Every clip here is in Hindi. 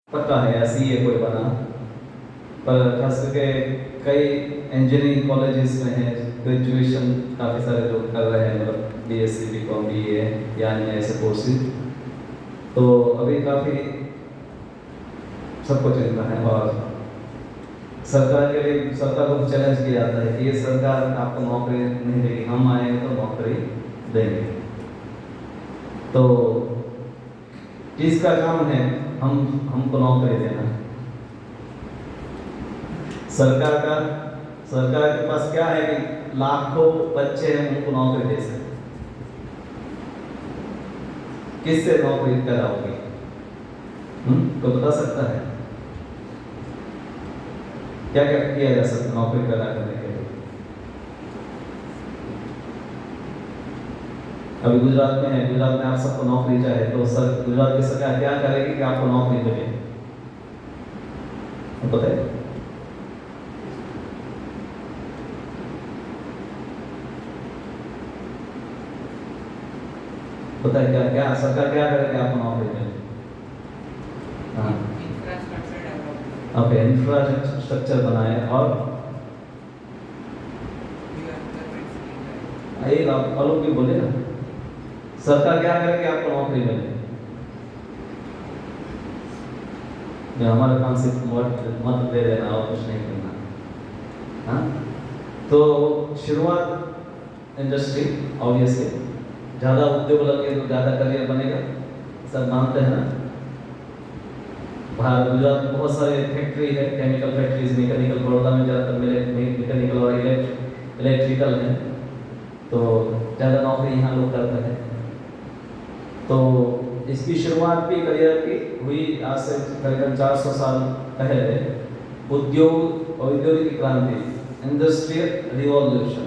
पता है ऐसी है कोई बना, पर खास करके कई इंजीनियरिंग कॉलेजेस में है ग्रेजुएशन काफ़ी सारे लोग कर रहे हैं, मतलब बीएससी बीकॉम बीए या अन्य ऐसे कोर्सेज। तो अभी काफ़ी सबको चिंता है और सरकार के लिए सरकार को चैलेंज किया जाता है कि ये सरकार आपको नौकरी नहीं देगी, हम आएंगे तो नौकरी देंगे। तो किसका काम है हमको नौकरी देना? सरकार के पास क्या है कि लाखों बच्चे हैं, उनको नौकरी दे सकते। किससे नौकरी कराओगे? तो बता सकता है क्या क्या किया जा सकता नौकरी पैदा करने के लिए? अभी गुजरात में है, गुजरात में आप सबको नौकरी चाहे तो गुजरात की सरकार क्या करेगी कि आपको नौकरी मिले? पता है? पता है क्या क्या सरकार क्या करेगी आपको नौकरी मिले? हाँ, ओके, इंफ्रास्ट्रक्चर बनाए और आप लोग भी बोले ना, सरकार क्या करेगी आपको नौकरी मिले? जो हमारे काम से मत दे देना और कुछ नहीं करना। हाँ, तो शुरुआत इंडस्ट्री, ऑब्वियसली ज़्यादा उद्योग लगे तो ज़्यादा करियर बनेगा, सब मानते हैं ना। बाहर गुजरात में बहुत सारे फैक्ट्री है, केमिकल फैक्ट्रीज, मैकेनिकल, बड़ौदा में ज़्यादातर मैकेनिकल और इलेक्ट्रिकल है, तो ज़्यादा नौकरी यहाँ लोग करते हैं। तो इसकी शुरुआत भी करियर की हुई आज से करीबन 400 साल पहले, औद्योगिक क्रांति, इंडस्ट्रियल रिवॉल्यूशन।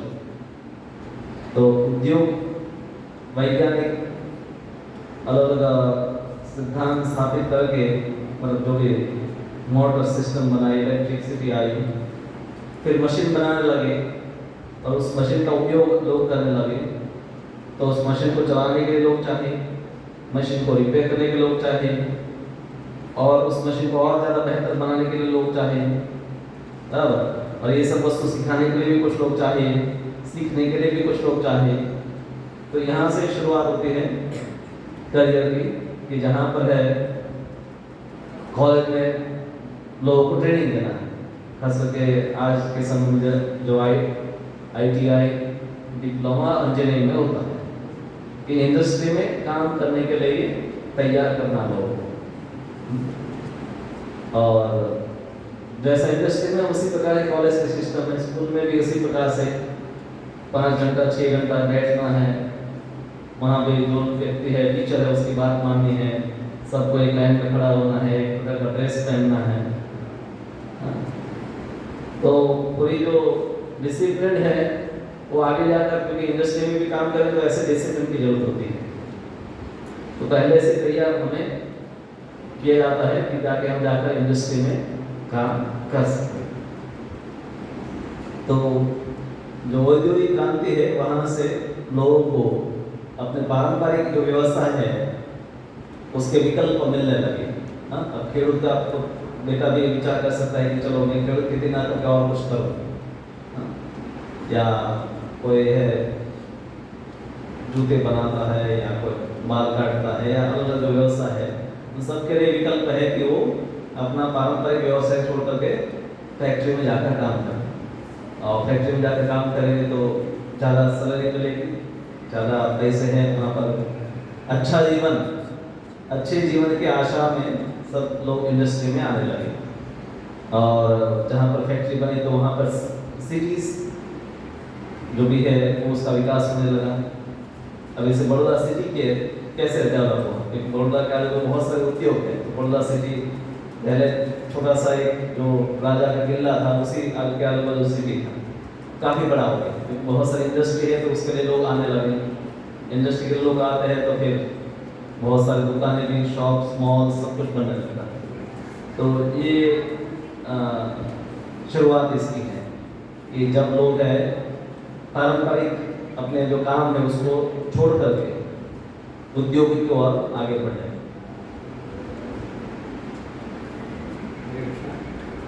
तो उद्योग वैज्ञानिक अलग अलग सिद्धांत स्थापित करके, मतलब जो भी मोटर सिस्टम बनाई, इलेक्ट्रिसिटी आई, फिर मशीन बनाने लगे और उस मशीन का उपयोग लोग करने लगे। तो उस मशीन को चलाने के लिए लोग चाहिए, मशीन को रिपेयर करने के लिए लोग चाहिए, और उस मशीन को और ज़्यादा बेहतर बनाने के लिए लोग चाहिए, बराबर। और ये सब वस्तु सिखाने के लिए भी कुछ लोग चाहिए, सीखने के लिए भी कुछ लोग चाहिए। तो यहाँ से शुरुआत होती है करियर की, कि जहाँ पर है कॉलेज में लोगों को ट्रेनिंग देना है। खास करके आज के समय में जो ITI डिप्लोमा इंजीनियरिंग में होता है कि इंडस्ट्री में काम करने के लिए तैयार करना लोगों को। और जैसा इंडस्ट्री में उसी प्रकार कॉलेज के सिस्टम है, स्कूल में भी उसी प्रकार से 5 घंटा 6 घंटा बैठना है, वहाँ पे जो व्यक्ति है टीचर है उसकी बात माननी है, सबको एक लाइन में खड़ा होना है, एक प्रकार का ड्रेस पहनना है। तो पूरी जो डिसिप्लिन है वो आगे जाकर, क्योंकि इंडस्ट्री में भी काम करें तो ऐसे डिसिप्लिन की जरूरत होती है। तो पहले से तैयार हमें किया जाता है कि ताकि हम जाकर इंडस्ट्री में काम कर सकें। तो जो औद्योगिक क्रांति है वहाँ से लोगों को अपने पारंपरिक जो व्यवस्था है उसके विकल्प मिलने लगे। हाँ, अब खेडूत का तो बेटा भी विचार कर सकता है कि चलो मैं खेडूत के दिन आकर और कुछ करूँ, या कोई है जूते बनाता है या कोई बाल काटता है या अलग अलग जो व्यवसाय है, उन सबके लिए विकल्प है कि वो अपना पारंपरिक व्यवसाय छोड़ करके फैक्ट्री में जाकर काम करें। और फैक्ट्री में जाकर काम करेंगे तो ज़्यादा सैलरी मिलेगी, ज़्यादा पैसे हैं वहाँ पर, अच्छे जीवन की आशा में सब लोग इंडस्ट्री में आने लगे। और जहाँ पर फैक्ट्री बनी तो वहाँ पर सिटीज़ जो भी है वो उसका विकास होने लगा। अब इसे बड़ौदा सिटी के कैसे डेवलप हुआ, क्योंकि बड़ौदा के आगे बहुत सारे उद्योग हैं। तो बड़ौदा सिटी पहले छोटा सा एक जो राजा का किला था उसी के आगे वाला सिटी था, काफ़ी बड़ा हो गया क्योंकि बहुत सारी इंडस्ट्री है, तो उसके लिए लोग आने लगे। इंडस्ट्री के लोग आते हैं तो फिर बहुत सारी दुकानें भी, शॉप्स, मॉल, सब कुछ बनने लगता है। तो ये शुरुआत इसकी है कि जब लोग है पारंपरिक अपने जो काम है उसको छोड़ करके उद्योग की ओर आगे बढ़े।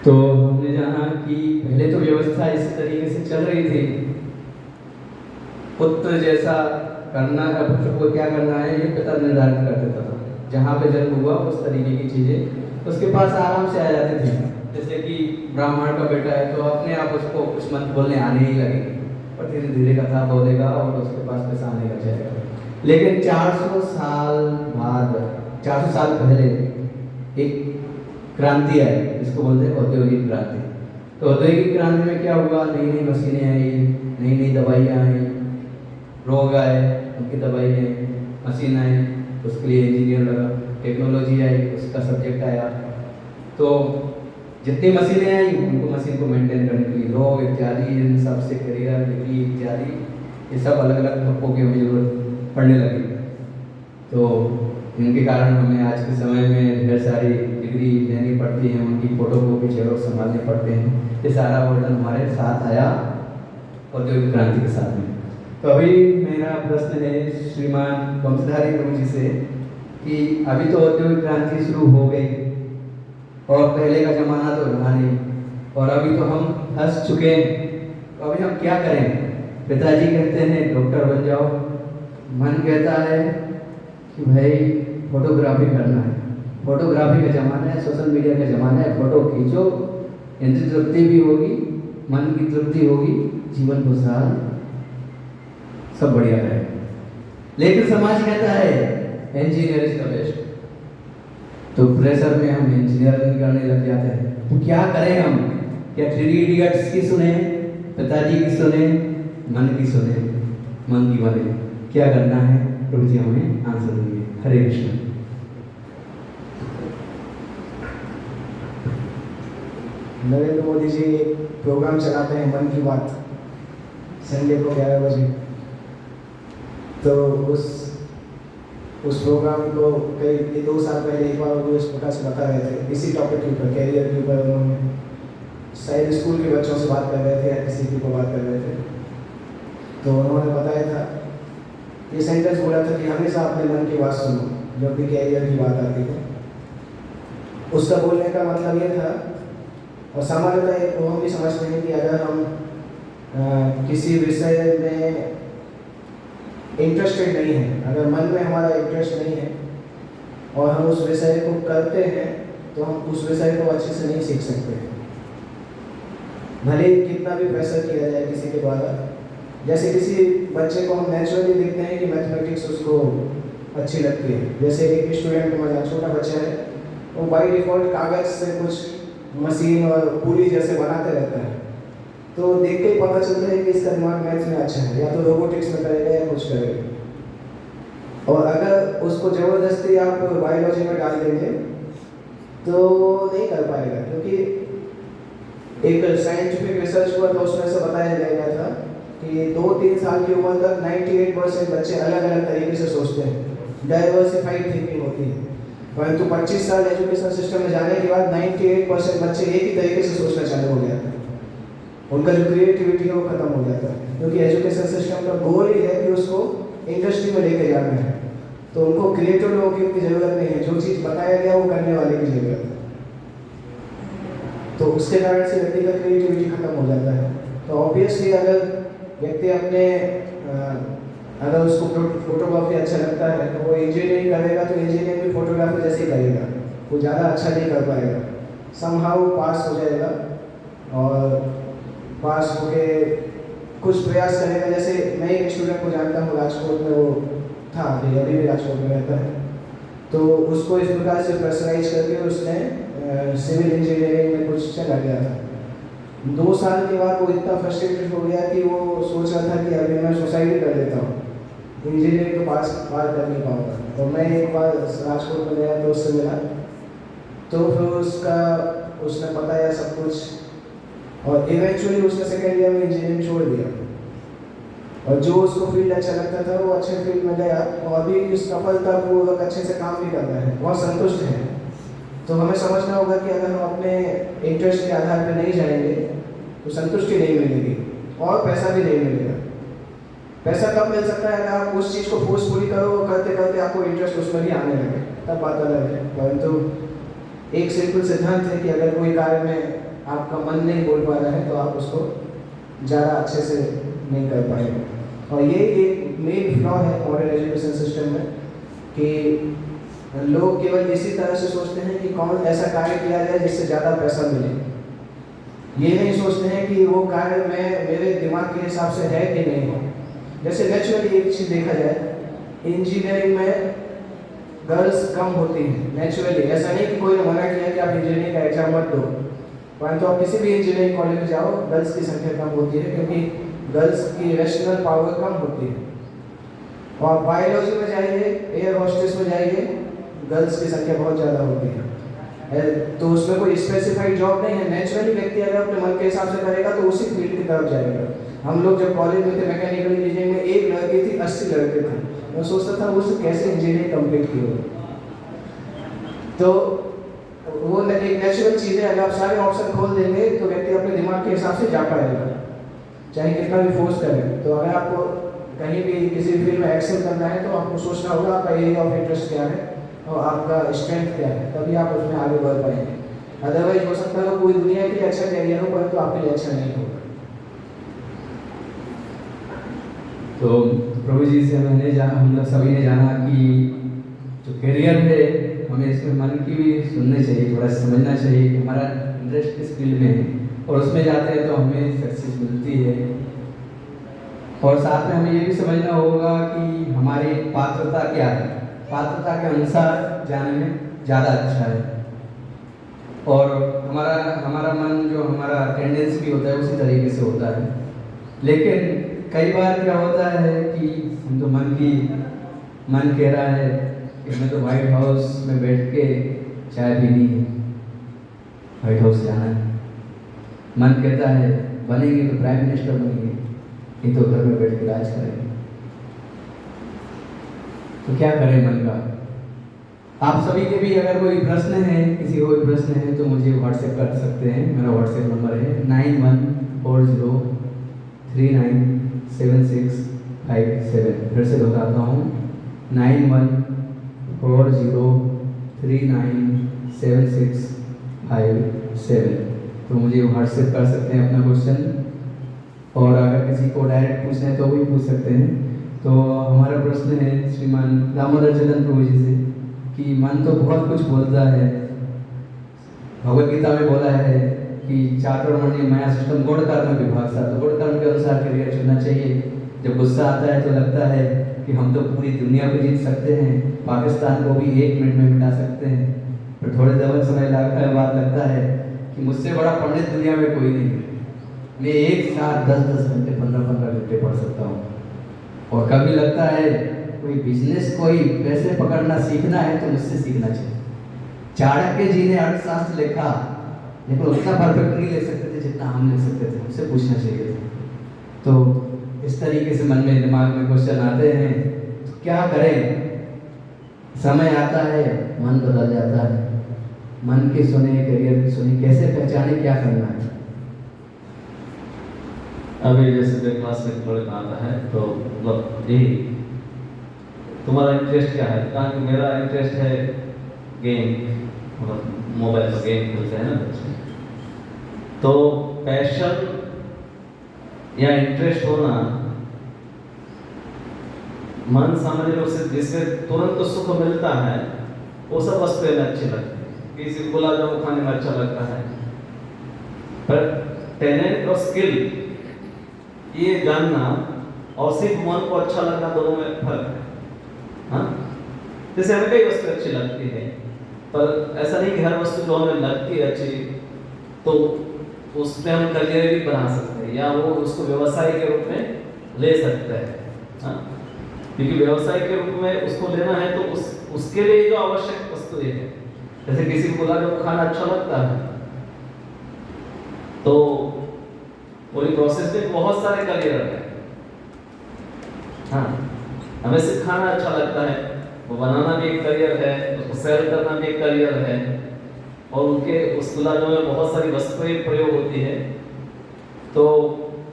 तो हमने जाना कि पहले तो व्यवस्था इस तरीके से चल रही थी, पुत्र जैसा करना है, पुत्र को क्या करना है ये पिता निर्धारित कर देता था। जहाँ पे जन्म हुआ उस तरीके की चीज़ें उसके पास आराम से आ जाती थी। जैसे कि ब्राह्मण का बेटा है तो अपने आप उसको कुछ मंत्र बोलने आने ही लगेगी और धीरे धीरे कथा बोलेगा और उसके पास पैसा आने लग जाएगा। लेकिन 400 साल बाद, 400 साल पहले एक क्रांति आई, इसको बोलते हैं औद्योगिक क्रांति। तो औद्योगिक क्रांति में क्या हुआ, नई नई मशीनें आई, नई नई दवाइयाँ आई, रोग आए उनकी दवाई है, मशीन आई उसके लिए इंजीनियर लगा, टेक्नोलॉजी आई उसका सब्जेक्ट आया। तो जितनी मशीनें आई उनको मशीन को मेंटेन करने के लिए लोग इत्यादि इन सब से करियर डिग्री इत्यादि ये सब अलग अलग ठप्पों की हमें जरूरत पड़ने लगी। तो इनके कारण हमें आज के समय में ढेर सारी डिग्री लेनी पड़ती हैं, उनकी फोटो कॉपी जेरोक्स संभालने पड़ते हैं। ये सारा वर्णन हमारे साथ आया औद्योगिक क्रांति के साथ में। तो अभी मेरा प्रश्न है श्रीमान वंशधारी प्रभु जी से कि अभी तो औद्योगिक क्रांति शुरू हो गई और पहले का जमाना तो रहा नहीं और अभी तो हम फंस चुके हैं, तो अभी हम क्या करें? पिताजी कहते हैं डॉक्टर बन जाओ, मन कहता है कि भाई फोटोग्राफी करना है, फोटोग्राफी का ज़माना है, सोशल मीडिया का ज़माना है, फोटो खींचो, इंद्रिय तृप्ति भी होगी, मन की तृप्ति होगी, जीवन खुशहाल सब बढ़िया है। लेकिन समाज कहता है इंजीनियर इज द बेस्ट, तो प्रेशर में हम इंजीनियरिंग करने लग जाते हैं। तो क्या करें हम? क्या 3 इडियट्स की सुने, पिताजी की सुने, मन की सुने, मन की बने? क्या करना है? प्रभु जी हमें आंसर दीजिए। हरे कृष्ण। नरेंद्र मोदी जी एक प्रोग्राम चलाते हैं मन की बात, संडे को 11 बजे। तो उस प्रोग्राम को कई 2 साल पहले एक बार वो इस प्रकार से बता रहे थे, इसी टॉपिक के ऊपर, कैरियर के ऊपर। उन्होंने शायद स्कूल के बच्चों से बात कर रहे थे या किसी को बात कर रहे थे। तो उन्होंने बताया था, ये सेंटेंस बोला था कि हमेशा अपने मन की बात सुनो जब भी कैरियर की बात आती है। उसका बोलने का मतलब ये था, और सामान्यतः वो हम भी समझते हैं कि अगर हम किसी विषय में इंटरेस्टेड नहीं है, अगर मन में हमारा इंटरेस्ट नहीं है और हम उस विषय को करते हैं तो हम उस विषय को अच्छे से नहीं सीख सकते, भले कितना भी प्रेशर किया जाए किसी के द्वारा। जैसे किसी बच्चे को हम नेचुरली देखते हैं कि मैथमेटिक्स उसको अच्छी लगती है। जैसे एक स्टूडेंट हमारा छोटा बच्चा है, वो बाई डिफ़ॉल्ट कागज़ से कुछ मशीन और पुली जैसे बनाते रहता है, तो देख के ही पता चलता है कि इसका दिमाग मैथ्स में अच्छा है, या तो रोबोटिक्स में करेगा या कुछ करेगा। और अगर उसको ज़बरदस्ती आप बायोलॉजी में डाल देंगे तो नहीं कर पाएगा, क्योंकि एक साइंटिफिक रिसर्च हुआ था, उसमें से बताया गया था कि 2-3 साल की उम्र तक 98% बच्चे अलग अलग तरीके से सोचते हैं, डाइवर्सिफाइड थिंकिंग होती है। परंतु 25 साल एजुकेशन सिस्टम में जाने के बाद 98% बच्चे एक ही तरीके से सोचना चालू हो गया था। उनका जो क्रिएटिविटी है वो खत्म हो जाता है, क्योंकि एजुकेशन सिस्टम का गोल ही है कि उसको इंडस्ट्री में लेके जाना है। तो उनको क्रिएटिव लोगों की उतनी ज़रूरत नहीं है, जो चीज़ बताया गया वो करने वाले की ज़रूरत है। तो उसके कारण से व्यक्ति का क्रिएटिविटी खत्म हो जाता है। तो ऑब्वियसली अगर व्यक्ति अपने अगर उसको फोटोग्राफी अच्छा लगता है तो वो इंजीनियरिंग करेगा, तो इंजीनियरिंग भी फोटोग्राफी जैसे ही करेगा, वो ज़्यादा अच्छा नहीं कर पाएगा, समहाउ पास हो जाएगा और पास होके कुछ प्रयास करेगा। जैसे मैं एक स्टूडेंट को जानता हूँ, राजकोट में वो था, अभी भी राजकोट में रहता है। तो उसको इस प्रकार से प्रेशराइज करके उसने सिविल इंजीनियरिंग में कुछ चला गया था। 2 साल के बाद वो इतना फ्रस्ट्रेटेड हो गया कि वो सोच रहा था कि अभी मैं सुसाइड कर लेता हूँ, इंजीनियरिंग को पार कर नहीं पाऊँगा। तो मैं एक बार राजकोट में गया तो उससे मिला, तो फिर उसने बताया सब कुछ, और इवेंचुअली उसने सेकेंड ईयर में इंजीनियरिंग छोड़ दिया, और जो उसको फील्ड अच्छा लगता था वो अच्छे फील्ड में गया, और अभी सफलतापूर्वक अच्छे से काम भी कर रहा है, बहुत संतुष्ट है। तो हमें समझना होगा कि अगर हम अपने इंटरेस्ट के आधार पर नहीं जाएंगे तो संतुष्टि नहीं मिलेगी और पैसा भी नहीं मिलेगा। पैसा कब मिल सकता है? अगर आप उस चीज़ को फोर्सफुली करो, करते करते आपको इंटरेस्ट उसमें भी आने लगे, तब बात अलग है। परंतु एक सिंपल सिद्धांत है कि अगर कोई कार्य में आपका मन नहीं बोल पा रहा है तो आप उसको ज़्यादा अच्छे से नहीं कर पाएंगे। और ये एक मेन फ्लॉ है मॉडर्न एजुकेशन सिस्टम में कि लोग केवल इसी तरह से सोचते हैं कि कौन ऐसा कार्य किया जाए जिससे ज़्यादा पैसा मिले। ये नहीं सोचते हैं कि वो कार्य में मेरे दिमाग के हिसाब से है कि नहीं है। जैसे नेचुरली एक चीज़ देखा जाए, इंजीनियरिंग में गर्ल्स कम होती हैं नेचुरली। ऐसा नहीं कि कोई ने मना किया कि आप इंजीनियरिंग का एग्जाम मत दो, परंतु आप किसी भी इंजीनियरिंग कॉलेज में जाओ गर्ल्स की संख्या कम होती है क्योंकि गर्ल्स की रैशनल पावर कम होती है। और बायोलॉजी में जाइए, एयर होस्टेस में जाइए, गर्ल्स की संख्या बहुत ज़्यादा होती है। तो उसमें कोई स्पेसिफाइड जॉब नहीं है। नेचुरली व्यक्ति अगर अपने मन के हिसाब से करेगा तो उसी फील्ड की तरफ जाएगा। हम लोग जब कॉलेज में थे मैकेनिकल इंजीनियरिंग में एक लड़की थी, 80 लड़के थे। मैं सोचता था वो कैसे इंजीनियरिंग कंप्लीट की हो। तो वो एक नेचुरल चीज़ है, अगर आप सारे ऑप्शन खोल देंगे तो व्यक्ति अपने दिमाग के हिसाब से जा पाएगा, चाहे कितना भी फोर्स करें। तो अगर आपको कहीं भी किसी फील्ड में एक्सेल करना है तो आपको सोचना होगा आपका एरिया ऑफ इंटरेस्ट क्या है और आपका स्ट्रेंथ क्या है, तभी आप उसमें आगे बढ़ पाएंगे। अदरवाइज हो सकता है पूरी दुनिया के लिए अच्छा कैरियर हो परंतु आपके लिए अच्छा नहीं होगा। तो प्रभु जी से हम लोग सभी ने जाना कि जो करियर है हमें इसमें मन की भी सुननी चाहिए, थोड़ा समझना चाहिए कि हमारा इंटरेस्ट किस फील्ड में है और उसमें जाते हैं तो हमें सक्सेस मिलती है। और साथ में हमें ये भी समझना होगा कि हमारी पात्रता क्या है, पात्रता के अनुसार जाने में ज़्यादा अच्छा है। और हमारा मन जो हमारा टेंडेंसी भी होता है उसी तरीके से होता है। लेकिन कई बार क्या होता है कि हम तो मन कह रहा है कि हमें तो व्हाइट हाउस में बैठ के चाय पीनी है, व्हाइट हाउस जाना है। मन कहता है बनेंगे तो प्राइम मिनिस्टर बनेंगे, नहीं तो घर में बैठ के राज करेंगे। तो क्या करें मन का। आप सभी के भी अगर कोई प्रश्न है, किसी को कोई प्रश्न है तो मुझे व्हाट्सएप कर सकते हैं। मेरा व्हाट्सएप नंबर है 9140397657। फिर से दोहराता हूँ 9140397657। तो मुझे व्हाट्सएप कर सकते हैं अपना क्वेश्चन, और अगर किसी को डायरेक्ट पूछना है तो भी पूछ सकते हैं। तो हमारा प्रश्न है श्रीमान दामोदर चंद्र प्रभु जी से कि मन तो बहुत कुछ बोलता है। भगवद गीता में बोला है कि चातुर्वर्ण्य माया सिस्टम गुण कर्म विभाग सा, तो गुण कर्म के अनुसार करियर चुनना चाहिए। जब गुस्सा आता है तो लगता है कि हम तो पूरी दुनिया को जीत सकते हैं, पाकिस्तान को भी 1 मिनट में मिटा सकते हैं। फिर थोड़े समय बाद लगता है कि मुझसे बड़ा पंडित दुनिया में कोई नहीं है, मैं एक साथ 10-10 घंटे 15-15 घंटे पढ़ सकता हूँ। और कभी लगता है कोई बिजनेस, कोई पैसे पकड़ना सीखना है तो मुझसे सीखना चाहिए। चाणक्य जी ने अर्थशास्त्र लिखा लेकिन उतना परफेक्ट नहीं लिख सकते थे जितना हम लिख सकते थे, हमसे पूछना चाहिए था। तो इस तरीके से मन में दिमाग में क्वेश्चन आते हैं, तो क्या करें। समय आता है मन बदल जाता है, मन के सुने करियर की सुने, कैसे पहचाने क्या करना है। अभी जैसे क्लास में थोड़े आता है तो मतलब यही तुम्हारा इंटरेस्ट क्या है। कहा कि मेरा इंटरेस्ट है गेम, मतलब मोबाइल में गेम खेलते हैं ना बच्चे। तो पैशन या इंटरेस्ट होना, मन सामान्य रूप से जिसमें तुरंत तो सुख मिलता है वो सब वस्तुएं में अच्छी लगती है। किसी को गुलाब जामुन खाने में अच्छा लगता है, पर टैलेंट और स्किल ये जानना और सिर्फ मन को अच्छा लगना, दोनों में फर्क है। हाँ, जैसे हमें कई वस्तु अच्छी लगती है पर ऐसा नहीं कि हर वस्तु जो हमें लगती है अच्छी तो उसमें हम करियर भी बना सकते हैं या वो उसको व्यवसाय के रूप में ले सकते हैं। हाँ, क्योंकि व्यवसाय के रूप में उसको लेना है तो उसके लिए जो आवश्यक वस्तु ये है। जैसे किसी को गुलाब जामुन खाना अच्छा लगता है तो पूरी प्रोसेस में बहुत सारे करियर है। हाँ, हमें सिर्फ खाना अच्छा लगता है, वो बनाना भी एक करियर है, उसको सेल करना भी एक करियर है, और उनके उस गुलाब जामुन में बहुत सारी वस्तुएं प्रयोग होती है। तो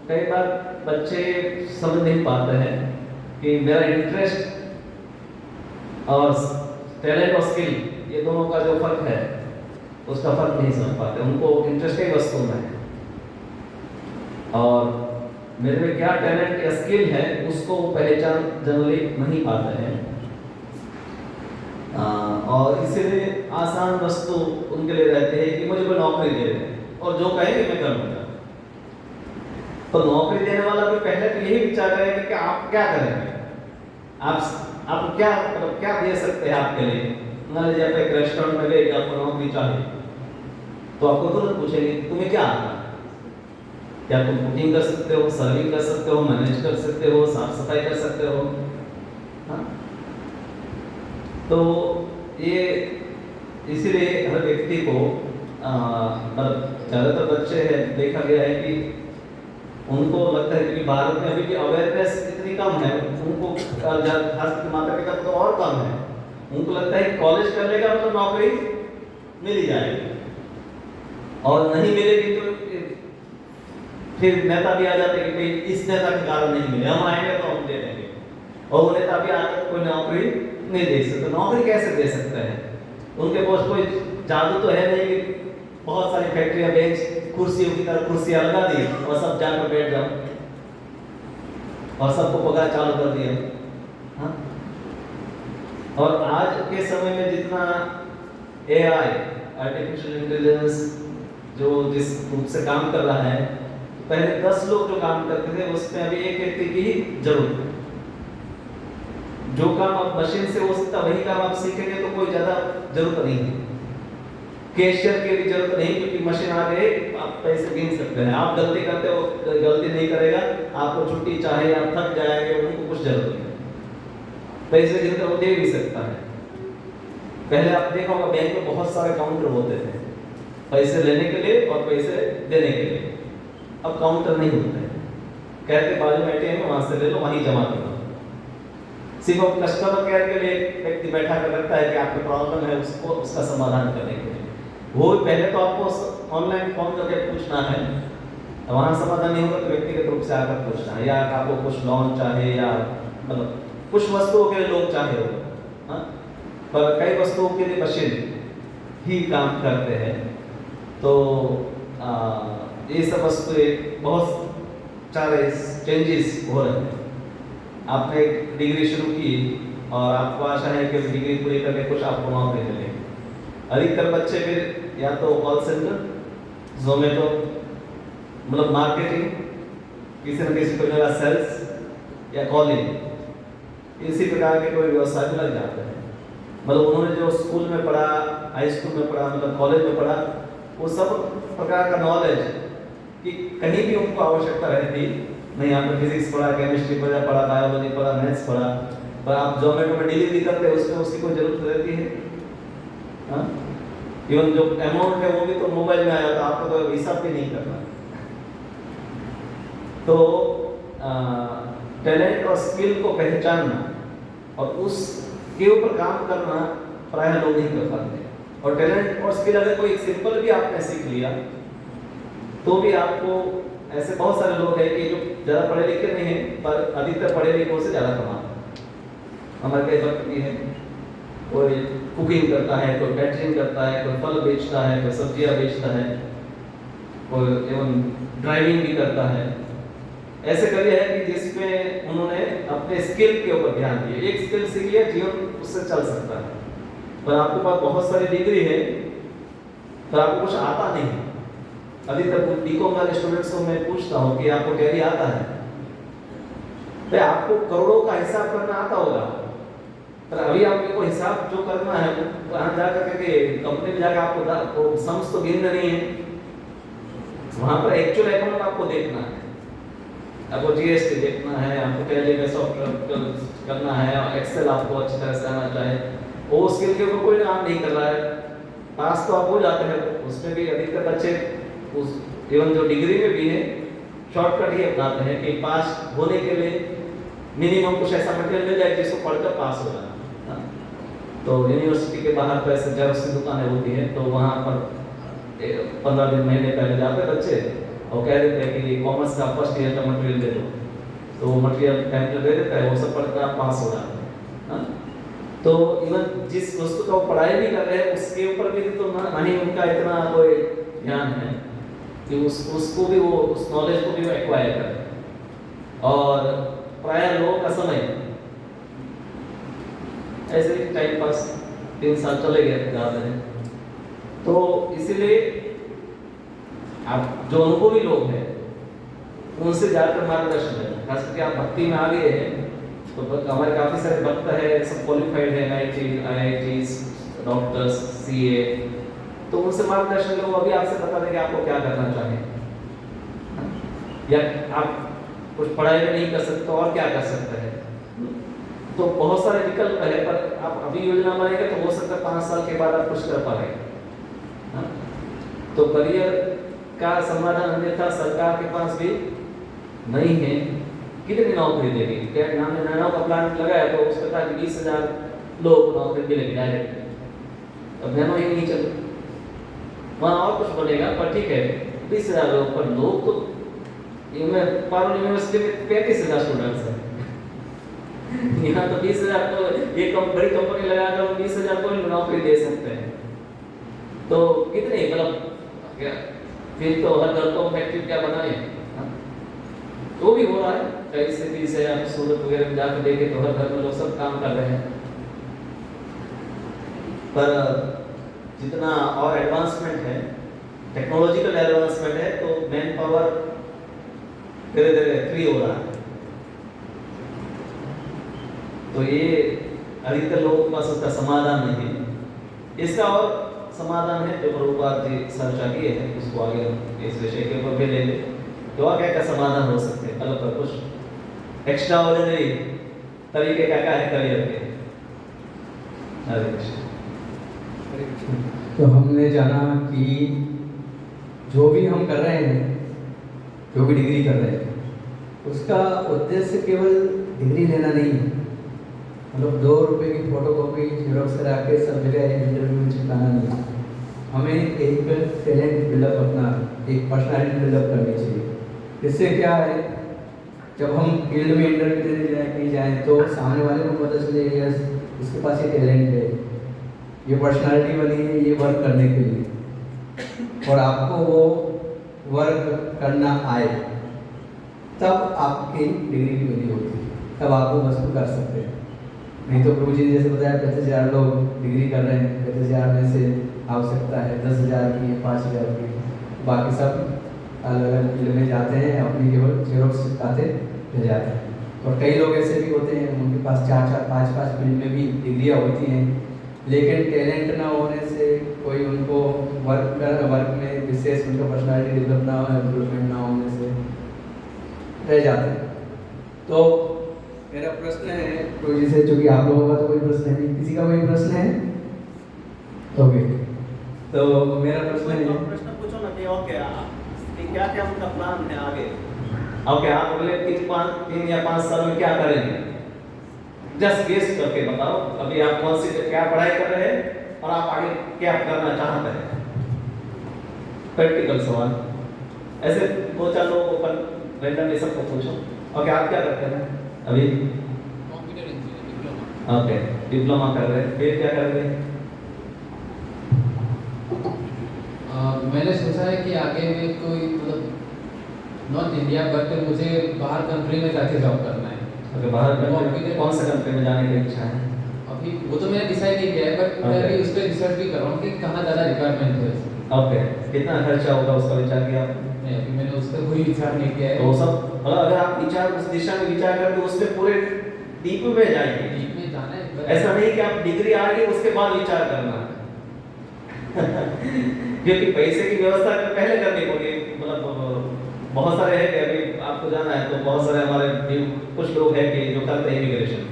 कई बार बच्चे समझ नहीं पाते हैं कि मेरा इंटरेस्ट और टैलेंट और स्किल ये दोनों का जो फर्क है उसका फर्क नहीं समझ पाते, उनको इंटरेस्ट ही वस्तु में है और मेरे में क्या टैलेंट या स्किल है उसको वो पहचान जनरली नहीं पाते हैं। और इसीलिए आसान वस्तु उनके लिए रहते हैं कि मुझे कोई नौकरी दे दे और जो कहेंगे मैं कर लूँगा। तो नौकरी देने वाला भी पहले तो यही विचार करेगा कि आप क्या करेंगे, आप क्या मतलब क्या दे सकते हैं आपके लिए। मान लीजिए आप एक रेस्टोरेंट में गए कि आपको नौकरी चाहिए तो आपको तुरंत पूछेंगे तुम्हें क्या आता है, क्या तुम कुकिंग कर सकते हो, सर्विंग कर सकते हो, मैनेज कर सकते हो, साफ सफाई कर सकते हो। हाँ? तो ये इसीलिए हर व्यक्ति को मतलब ज़्यादातर बच्चे हैं देखा गया है कि उनको लगता है कि भारत में अभी भी अवेयरनेस इतनी कम है, उनको खास माता पिता तो और कम है, उनको लगता है कि कॉलेज कर लेगा मतलब नौकरी मिल ही जाएगी और नहीं मिलेगी तो फिर नेता भी आ जाते हैं कि भाई इस नेता के कारण नहीं मिले, हम आएंगे तो हम दे देंगे और वो नेता भी आकर कोई नौकरी नहीं दे सकते। नौकरी कैसे दे सकते हैं, उनके पास कोई जादू तो है नहीं कि बहुत सारी फैक्ट्रियां बेंच कुर्सियों की तरह कुर्सियां लगा दी और सब जाकर बैठ जाओ और सबको पगार चालू कर दिया। हाँ? और आज के समय में जितना AI आर्टिफिशियल इंटेलिजेंस जो जिस रूप से काम कर रहा है, पहले 10 लोग जो काम करते थे उसमें अभी एक व्यक्ति की ही जरूरत है। जो काम आप मशीन से हो सकता वही काम आप सीखेंगे तो कोई ज्यादा जरूरत नहीं है। कैशियर की भी जरूरत नहीं क्योंकि मशीन आ गई, आप पैसे गिन सकते हैं। आप गलती करते हो, गलती नहीं करेगा, आपको छुट्टी चाहे आप थक जाएंगे, उनको कुछ जरूरत नहीं, पैसे गिनते वो दे भी सकता है। पहले आप देखा होगा बैंक में बहुत सारे काउंटर होते थे पैसे लेने के लिए और पैसे देने के लिए, अब काउंटर नहीं होते हैं, कहते बाजू में ATM है वहां से ले लो वहीं जमा कर दो। सिर्फ कस्टमर केयर के लिए व्यक्ति बैठा कर रखता है कि आपकी प्रॉब्लम है उसको उसका समाधान करने के लिए। वो पहले तो आपको ऑनलाइन फोन करके पूछना है, वहां समाधान नहीं होगा तो व्यक्तिगत रूप से आकर पूछना है, या आपको कुछ लोन चाहिए या मतलब कुछ वस्तुओं के लिए लोग चाहिए हो। हाँ? पर कई वस्तुओं के लिए मशीन ही काम करते हैं। तो ये सब वस्तुएं बहुत सारे चेंजेस हो रहे हैं। आपने एक डिग्री शुरू की और आपको आशा है कि डिग्री पूरी करके कुछ आपको नौकरी मिलेगी। अधिकतर बच्चे फिर या तो कॉल सेंटर, जोमेटो मतलब मार्केटिंग, किसी न किसी प्रकार सेल्स या कॉलिंग, इसी प्रकार के कोई व्यवसाय में लग जाते हैं। मतलब उन्होंने जो स्कूल में पढ़ा, हाई स्कूल में पढ़ा, मतलब कॉलेज में पढ़ा, वो सब प्रकार का नॉलेज कि कहीं भी उनको आवश्यकता रहती नहीं। आपने फिजिक्स पढ़ा, केमिस्ट्री पढ़ा, बायोलॉजी पढ़ा, मैथ्स पढ़ा, पर आप जोमेटो में डिलीवरी करते हैं उसमें उसकी कोई जरूरत रहती है। हाँ? इवन जो अमाउंट है वो भी तो मोबाइल में आ जाता, आपको तो हिसाब भी नहीं करना। तो टैलेंट और स्किल को पहचानना और उसके ऊपर काम करना प्रायः लोग नहीं कर पाते। और टैलेंट और स्किल अगर कोई सिंपल भी आपने सीख लिया तो भी आपको ऐसे बहुत सारे लोग हैं कि जो ज़्यादा पढ़े लिखे नहीं हैं पर अधिकतर पढ़े लिखों से ज़्यादा कमाते हैं। हमारे कई वक्त भी है, कोई कुकिंग करता है, कोई कैटरिंग करता है, कोई फल बेचता है, कोई सब्जियां बेचता है, कोई एवं ड्राइविंग भी करता है। ऐसे करियर है कि जिसमें उन्होंने अपने स्किल के ऊपर ध्यान दिया, एक स्किल सीख लिया, जीवन उससे चल सकता है। पर आपके पास बहुत सारी डिग्री है पर आपको कुछ आता नहीं। अभी तक बीकॉम वाले स्टूडेंट्स को मैं पूछता हूँ कि आपको टैली आता है, तो आपको करोड़ों का हिसाब करना आता होगा, पर अभी आपको हिसाब जो करना है वहाँ जाकर के कंपनी में जाकर आपको सम्स तो गिनना नहीं है, वहाँ पर एक्चुअल अकाउंट आपको देखना है, आपको GST देखना है, आपको टैली में सॉफ्टवेयर करना है, एक्सेल आपको अच्छी तरह से आना चाहिए। वो स्किल के ऊपर कोई काम नहीं कर रहा है, पास तो आप हो जाते हैं, उसमें भी अधिकतर बच्चे उस इवन जो डिग्री में भी है शॉर्टकट ही अपनाते हैं कि पास होने के लिए मिनिमम कुछ ऐसा मटेरियल मिल जाए जिसको पढ़कर पास हो जाना। तो यूनिवर्सिटी के बाहर पर ऐसे जेरॉक्स की दुकानें होती हैं, तो वहाँ पर 15 दिन महीने पहले जाते बच्चे और कह देते हैं कि कॉमर्स का फर्स्ट ईयर का मटेरियल दे दो, तो वो मटेरियल टेम्पलेट दे देता है, वो सब पढ़कर आप पास हो जाते हैं। तो इवन जिस वस्तु का वो पढ़ाई भी कर रहे हैं उसके ऊपर भी तो ना ही उनका इतना कोई ध्यान है कि उसको भी वो उस नॉलेज को भी वो एक्वायर करें। और प्राय लोगों का समय ऐसे ही टाइम पास 3 साल चले गए जा रहे हैं। तो इसीलिए आप जो अनुभवी लोग हैं उनसे जाकर मार्गदर्शन लेना, खास करके आप भक्ति में आ गए हैं तो हमारे काफ़ी सारे भक्त हैं, सब क्वालिफाइड है, IITs, डॉक्टर्स, CA, तो उनसे मार्गदर्शन लो। अभी आपसे बता देंगे आपको क्या करना चाहिए, या आप कुछ पढ़ाई में नहीं कर सकते तो और क्या कर सकते हैं। तो बहुत सारे विकल्प है, पर आप अभी योजना बनाएंगे तो हो सकता है 5 साल के बाद आप कुछ कर पाएंगे। तो करियर का समाधान अन्यथा सरकार के पास भी नहीं है। कितनी नौकरी देगी, क्या नाम ने नैनो का प्लान लगाया तो उस पर था कि 20,000 लोग नौकरी मिलेगी डायरेक्ट। अब नैनो ही नहीं चले, वहाँ और कुछ बनेगा, पर ठीक है 20,000 लोग, पर लोग तो पारुल यूनिवर्सिटी में 35,000 स्टूडेंट्स हैं। यहाँ तो 20,000 तो एक बड़ी कंपनी लगाकर 20,000 को नौकरी दे सकते हैं। तो कितने मतलब क्या फिर तो हर घर को फैक्ट्री क्या बनाए, तो भी हो रहा है। कहीं से 20,000 सूरत वगैरह में जाकर देखे तो हर घर में लोग सब काम कर रहे हैं। पर जितना और एडवांसमेंट है, टेक्नोलॉजिकल एडवांसमेंट है, तो मैन पावर धीरे धीरे फ्री हो रहा है। तो ये अधिकतर लोगों के पास उसका समाधान नहीं है। इसका और समाधान है जो प्रभुपाद जी चर्चा किए हैं, उसको आगे इस विषय के ऊपर भी ले ले। तो और क्या क्या समाधान हो सकते हैं, अलग पर कुछ एक्स्ट्रा ऑर्डिनरी तरीके क्या क्या है करियर के। हरे कृष्ण। तो हमने जाना कि जो भी हम कर रहे हैं, जो भी डिग्री कर रहे हैं, उसका उद्देश्य केवल डिग्री लेना नहीं है। मतलब 2 रुपए की फोटोकॉपी जेरोक्स करा के सब जगह इंटरव्यू में चिपकाना नहीं है। हमें एक टैलेंट बिल्डअप अपना एक पर्सनालिटी बिल्डअप करनी चाहिए। इससे क्या है, जब हम फील्ड में इंटरव्यू देने जाएँ तो सामने वाले को पता चले यस इसके पास ये टैलेंट है, ये पर्सनालिटी बनी है ये वर्क करने के लिए, और आपको वो वर्क करना आए, तब आपकी डिग्री की वैल्यू होती है, तब आप वो वस्तु कर सकते हैं। नहीं तो प्रभु जी ने जैसे बताया 35,000 लोग डिग्री कर रहे हैं, 35,000 में से आवश्यकता है 10,000 की, 5,000 की, बाकी सब अलग अलग फील्ड में जाते हैं, अपनी केवल जेरोक्स चिपकाते रह जाते हैं। और कई लोग ऐसे भी होते हैं उनके पास 4-4, 5-5 फील्ड में भी डिग्रियाँ होती हैं, लेकिन टैलेंट ना होने से कोई उनको वर्क में विशेष उनका पर्सनालिटी डेवलपमेंट ना होने से रह जाते हैं। तो मेरा प्रश्न है तो जैसे चूँकि आप लोगों का तो कोई प्रश्न है नहीं, किसी का कोई प्रश्न है? ओके, तो मेरा प्रश्न है, प्रश्न पूछो ना कि और क्या क्या उनका प्लान है आगे, और क्या आप अगले 3 या 5 साल में क्या करेंगे, जस्ट गेस करके बताओ। अभी आप कौन सी क्या पढ़ाई कर रहे हैं और आप आगे क्या करना चाहते हैं। प्रैक्टिकल सवाल, ऐसे 2-4 लोगों को रैंडमली सबको पूछो। ओके, आप क्या करते हैं अभी? Computer engineering diploma. Okay, diploma कर रहे हैं, फिर क्या कर रहे हैं? मैंने सोचा है कि आगे में कोई मतलब नॉर्थ इंडिया बट मुझे बाहर कंट्री में जाके जॉब करना है। ओके, बाहर कौन सा कंट्री में जाने की इच्छा है? अभी वो तो मैंने डिसाइड नहीं किया है, बट मैं अभी उस पर रिसर्च भी कर रहा हूँ कि कहाँ ज़्यादा रिक्वायरमेंट है। ओके, कितना खर्चा होगा उसका विचार किया आपने? नहीं, अभी मैंने उस पर कोई विचार नहीं किया है। तो सब मतलब अगर आप विचार उस दिशा में विचार करें तो उसमें पूरे डीप में जाएंगे। डीप में जाना है, ऐसा नहीं कि आप डिग्री आ गई उसके बाद विचार करना क्योंकि पैसे की व्यवस्था पहले करनी होगी। मतलब बहुत सारे हैं कि अभी आपको जाना है तो बहुत सारे हमारे कुछ लोग हैं कि जो करते हैं इमिग्रेशन,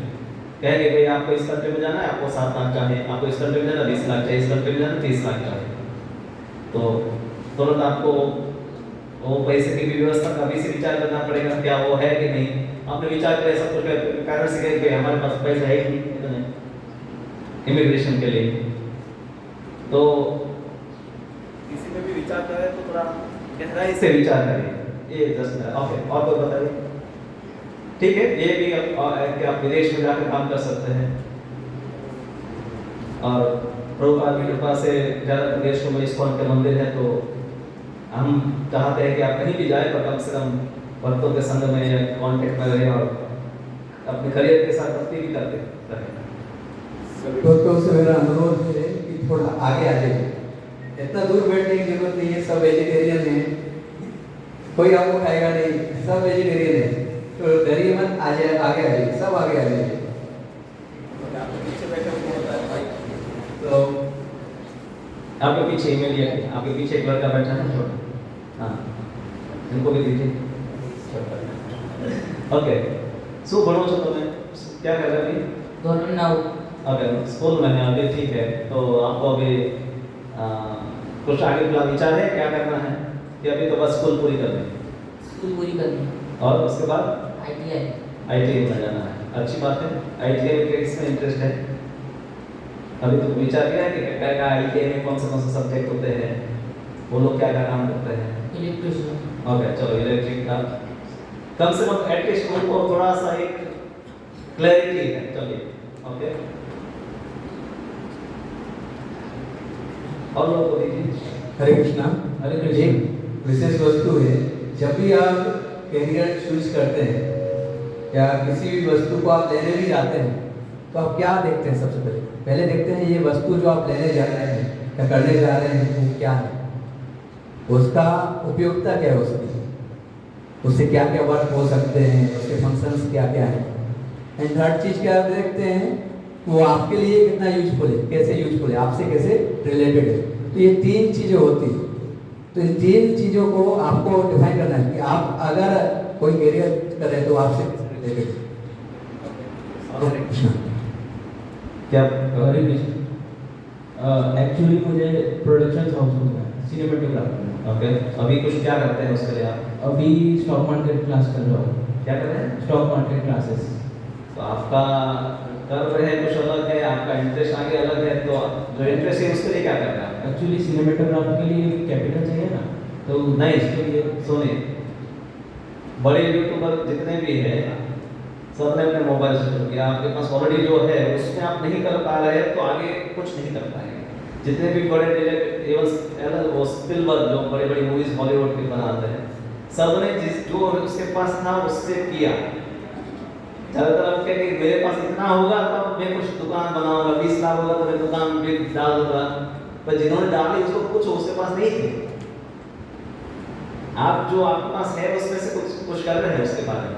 कहेंगे भाई आपको इस कंट्री में जाना है, आपको 7 लाख चाहिए, आपको इस कंट्री में जाना 20 लाख चाहिए, इस कंट्री में जाना 30 लाख चाहिए। तो तुरंत आपको वो पैसे की भी व्यवस्था का भी से विचार करना पड़ेगा, क्या वो है कि नहीं। आपने विचार करें सब कुछ कारण से कहेंगे हमारे पास पैसा है ही नहीं इमिग्रेशन के लिए। तो किसी में भी विचार करें तो थोड़ा गहराई से विचार करें। ये जस्ट ओके, और कोई बताइए। ठीक है, ये भी कि आप विदेश में जाकर काम कर सकते हैं। और प्रभुपाद की कृपा से ज़्यादातर देशों में इस्कॉन के मंदिर हैं, तो हम चाहते हैं कि आप कहीं भी जाए तो कम से कम भक्तों के संग में या कॉन्टेक्ट में रहें और अपने करियर के साथ भक्ति भी करते रहें। दोस्तों से मेरा अनुरोध है कि थोड़ा आगे आ जाइए, इतना दूर बैठने की जरूरत नहीं है, सब वेजिटेरियन है, कोई आपको खाएगा नहीं, सब वेजिटेरियन है, तो डरिए मत, आ जाए, आगे आ जाइए, सब आगे आ जाइए। तो आपके पीछे ईमेल लिया, आपके पीछे एक लड़का बैठा है छोटा, हाँ इनको भी दीजिए। ओके, શું ભણો છો તમે? क्या कर रहे हैं? धोरण 9 ओके, स्कूल में है अभी, ठीक है। तो आपको अभी कुछ आगे का विचार है क्या करना है, कि अभी तो बस स्कूल पूरी करनी है स्कूल पूरी करनी, और उसके बाद ITI आईटीआई में जाना है? अच्छी बात है। आईटीआई में किसमें इंटरेस्ट है? अभी तो विचार किया है कि क्या क्या आईटीआई में कौन से सब्जेक्ट होते हैं, वो लोग क्या क्या काम करते हैं? इलेक्ट्रिशियन। ओके चलो, इलेक्ट्रिक का कम से कम एटलीस्ट उनको थोड़ा सा एक क्लैरिटी है। चलिए ओके, और लोगों को दीजिए। हरे कृष्णा। हरे कृष्णा। एक विशेष वस्तु है, जब भी आप कैरियर चूज करते हैं या किसी भी वस्तु को आप लेने भी जाते हैं, तो आप क्या देखते हैं? सबसे पहले देखते हैं ये वस्तु जो आप लेने जा रहे हैं या करने जा रहे हैं वो क्या है, उसका उपयोगिता क्या है, उससे क्या क्या वर्क हो सकते हैं, उसके फंक्शंस क्या क्या हैं। एंड थर्ड चीज़ क्या आप देखते हैं, वो आपके लिए कितना यूजफुल है, कैसे यूजफुल है, आपसे कैसे रिलेटेड है। तो ये तीन चीज़ें होती हैं, तो इन तीन चीज़ों को आपको डिफाइन करना है कि आप अगर कोई कैरियर करें तो आपसे रिलेटेड है। क्या हरे कृष्ण। एक्चुअली मुझे प्रोडक्शन हाउस में है, सिनेमेटोग्राफर। ओके, अभी कुछ क्या करते हैं उसके लिए आप? अभी स्टॉक मार्केट क्लास कर रहा हूँ। क्या कर रहे हैं? Stock market classes. तो आपका कर रहे हैं कुछ अलग है, आपका इंटरेस्ट आगे अलग है, तो जो इंटरेस्ट है उसके लिए क्या कर रहे हैं आप? एक्चुअली सिनेमेटोग्राफर के लिए कैपिटल चाहिए ना, तो नहीं, इसके लिए सुनिए, बड़े यूट्यूबर जितने भी हैं सब ने अपने मोबाइल से शुरू किया, आपके पास ऑलरेडी जो है उसमें आप नहीं कर पा रहे हैं तो आगे कुछ नहीं कर पाएंगे। जितने भी बड़े इवन वो स्पिलबर्ग जो बड़ी बड़ी मूवीज हॉलीवुड की बनाते हैं, सब ने जिस जो उसके पास था उससे किया। ज़्यादातर अब क्या कि मेरे पास इतना होगा तब मैं कुछ दुकान बनाऊंगा, 20 लाख होगा तो मैं दुकान भी डाल दूंगा, पर जिन्होंने डाली उसको कुछ उसके पास नहीं थे। आप जो आपके पास है उसमें से कुछ कर रहे हैं उसके बारे में।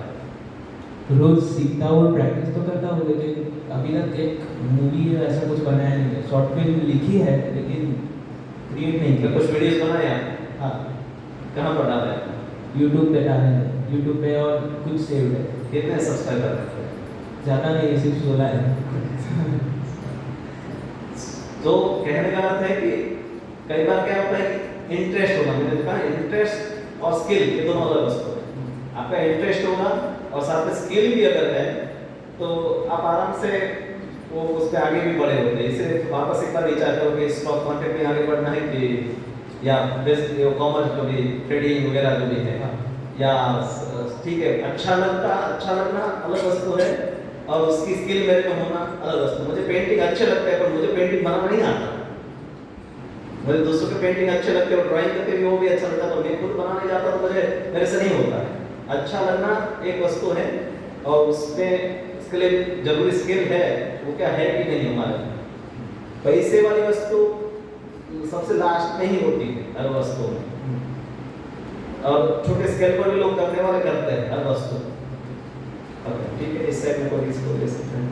रोज सीखता हूँ, प्रैक्टिस तो करता हूँ, लेकिन अभी तक एक मूवी ऐसा कुछ बनाया नहीं है। शॉर्ट फिल्म लिखी है लेकिन क्रिएट नहीं किया। कुछ वीडियोस बनाए आप? हाँ, कहाँ पर डाले हैं? यूट्यूब पे डाले हैं, यूट्यूब पे, और कुछ सेव्ड है। कितने सब्सक्राइबर हैं? ज़्यादा नहीं है, सिर्फ 16 है। तो कहने का अर्थ है कि कई बार क्या होता है, इंटरेस्ट होगा। मैंने कहा इंटरेस्ट और स्किल ये दोनों अलग वस्तु है। आपका इंटरेस्ट होगा और साथ में स्किल भी अगर है तो आप आराम से वो उस पर आगे भी बढ़े होते हैं। इसे वापस एक बार विचार करो कि स्टॉक मार्केट में आगे बढ़ना है कि या कॉमर्स जो भी ट्रेडिंग वगैरह जो भी है, या ठीक है, अच्छा लगना अलग वस्तु है और उसकी स्किल मेरे को होना अलग वस्तु। मुझे पेंटिंग अच्छे लगता है पर मुझे पेंटिंग बनाना नहीं आता। मुझे दूसरों के पेंटिंग अच्छे लगते हैं और ड्राइंग करके भी वो भी अच्छा लगता है, पर मैं खुद बनाने जाता तो मुझे मेरे से नहीं होता है। अच्छा लगना एक वस्तु है और उसमें इसके लिए जरूरी स्किल है, वो क्या है कि नहीं हमारे। पैसे वाली वस्तु सबसे लास्ट में ही होती है हर वस्तु में, और छोटे स्केल पर भी लोग करने वाले करते हैं हर वस्तु। ठीक है, इस साइड में कोई इसको ले सकते हैं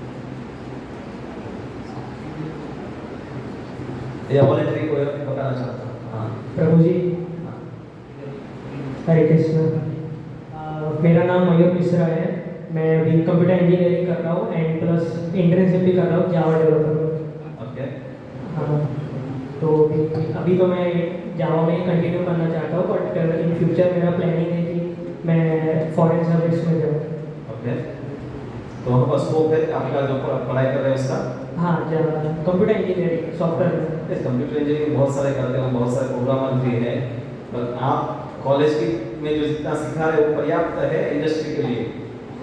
या वॉलंटरी को बताना चाहता हूँ। हाँ प्रभु जी, हरे कृष्ण। मेरा नाम मयूर मिश्रा है। मैं अभी कंप्यूटर इंजीनियरिंग कर रहा हूँ एंड प्लस इंटर्नशिप भी कर रहा हूँ जावा डेवलपर में। ओके, हाँ, तो अभी तो मैं जावा में ही कंटिन्यू करना चाहता हूँ, बट इन फ्यूचर मेरा प्लानिंग है कि मैं फॉरेन सर्विस में जाऊँ। ओके, तो वहाँ पर स्कोप है आपका जो पढ़ाई कर रहे हैं उसका? हाँ, कंप्यूटर इंजीनियरिंग सॉफ्टवेयर में। इस कंप्यूटर इंजीनियरिंग बहुत सारे करते हैं, बहुत सारे प्रोग्रामर भी हैं, पर आप कॉलेज की में जो जितना सिखा रहे हो पर्याप्त है इंडस्ट्री के लिए?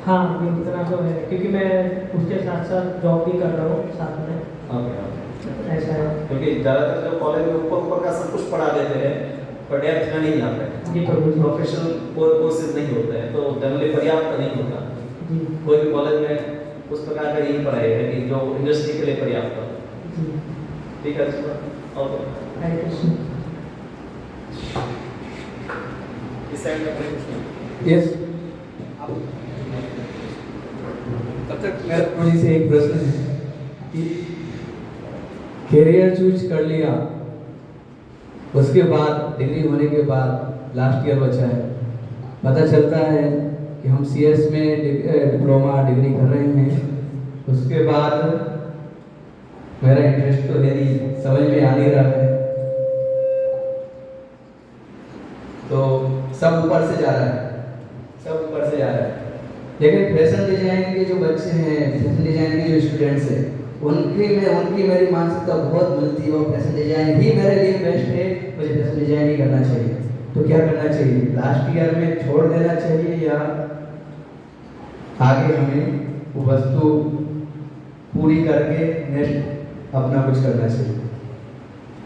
हाँ, उतना तो है, क्योंकि मैं उसके साथ साथ जॉब भी कर रहा हूँ साथ में। ओके ओके, क्योंकि ज़्यादातर जो कॉलेज में ऊपर ऊपर का सब कुछ पढ़ा देते हैं पर डेप्थ में नहीं जाते हैं, जी प्रभु जी। प्रोफेशनल कोर्सेज नहीं होते हैं, तो जनरली पर्याप्त नहीं होता जी कोई भी कॉलेज में उस प्रकार का यही पढ़ाई है कि जो इंडस्ट्री के लिए पर्याप्त हो। जी। ठीक है अच्छा और हरे कृष्ण। इस साइड में कोई कुछ यस, तब तक मेरा मुझे से एक प्रश्न है कि कैरियर चूज कर लिया, उसके बाद डिग्री होने के बाद लास्ट ईयर बचा है, पता चलता है कि हम सीएस में डिप्लोमा डिग्री कर रहे हैं, उसके बाद मेरा इंटरेस्ट तो है नहीं, समझ में आ नहीं रहा है, तो सब ऊपर से जा रहा है, सब ऊपर से जा रहा है, लेकिन फैशन डिजाइन के जो बच्चे हैं, फैशन डिजाइन के जो स्टूडेंट्स हैं, उनकी मेरी मानसिकता बहुत मिलती है, वो फैशन डिजाइन ही मेरे लिए बेस्ट है, मुझे फैशन डिजाइन ही करना चाहिए। तो क्या करना चाहिए, लास्ट ईयर में छोड़ देना चाहिए या आगे हमें वो वस्तु पूरी करके नेक्स्ट अपना कुछ करना चाहिए,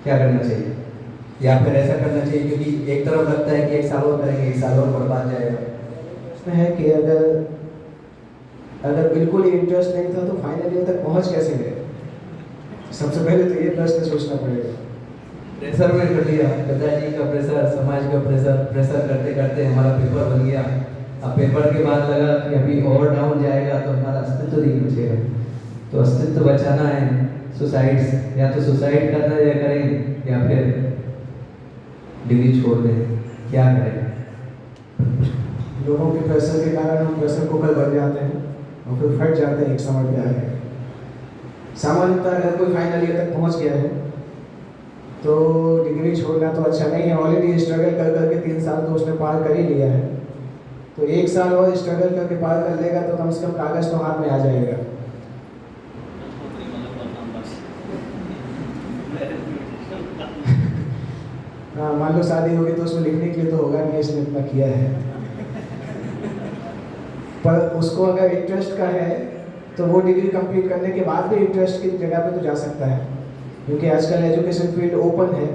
क्या करना चाहिए, या फिर ऐसा करना चाहिए क्योंकि एक तरफ लगता है कि एक साल और करेंगे, एक साल और बर्बाद जाएगा। इसमें है कि अगर बिल्कुल ही इंटरेस्ट नहीं था तो फाइनल ईयर तक पहुंच कैसे गए? सबसे पहले तो ये प्रश्न सोचना पड़ेगा। प्रेशर में कर लिया, पिताजी का प्रेशर, समाज का प्रेशर करते करते हमारा पेपर बन गया। अब पेपर के बाद लगा कि अभी और डाउन जाएगा तो हमारा अस्तित्व नहीं बचेगा, तो अस्तित्व बचाना है सुसाइड, या तो सुसाइड करना या करें या फिर डिग्री छोड़ दें, क्या करें? लोगों के प्रेशर के कारण हम प्रेशर कुकर बन जाते हैं और फिर फट जाते हैं एक समय पे आके। सामान्यतः अगर कोई फाइनल ईयर तक पहुंच गया है तो डिग्री छोड़ना तो अच्छा नहीं है। ऑलरेडी स्ट्रगल कर करके 3 साल तो उसने पार कर ही लिया है, तो 1 साल और स्ट्रगल करके पार कर लेगा तो कम से कम कागज तो हाथ में आ जाएगा। हाँ, मान लो शादी होगी तो उसमें लिखने के लिए तो होगा कि इसने इतना किया है, पर उसको अगर इंटरेस्ट का है तो वो डिग्री कंप्लीट करने के बाद भी इंटरेस्ट की जगह पे तो जा सकता है, क्योंकि आजकल एजुकेशन फील्ड ओपन है।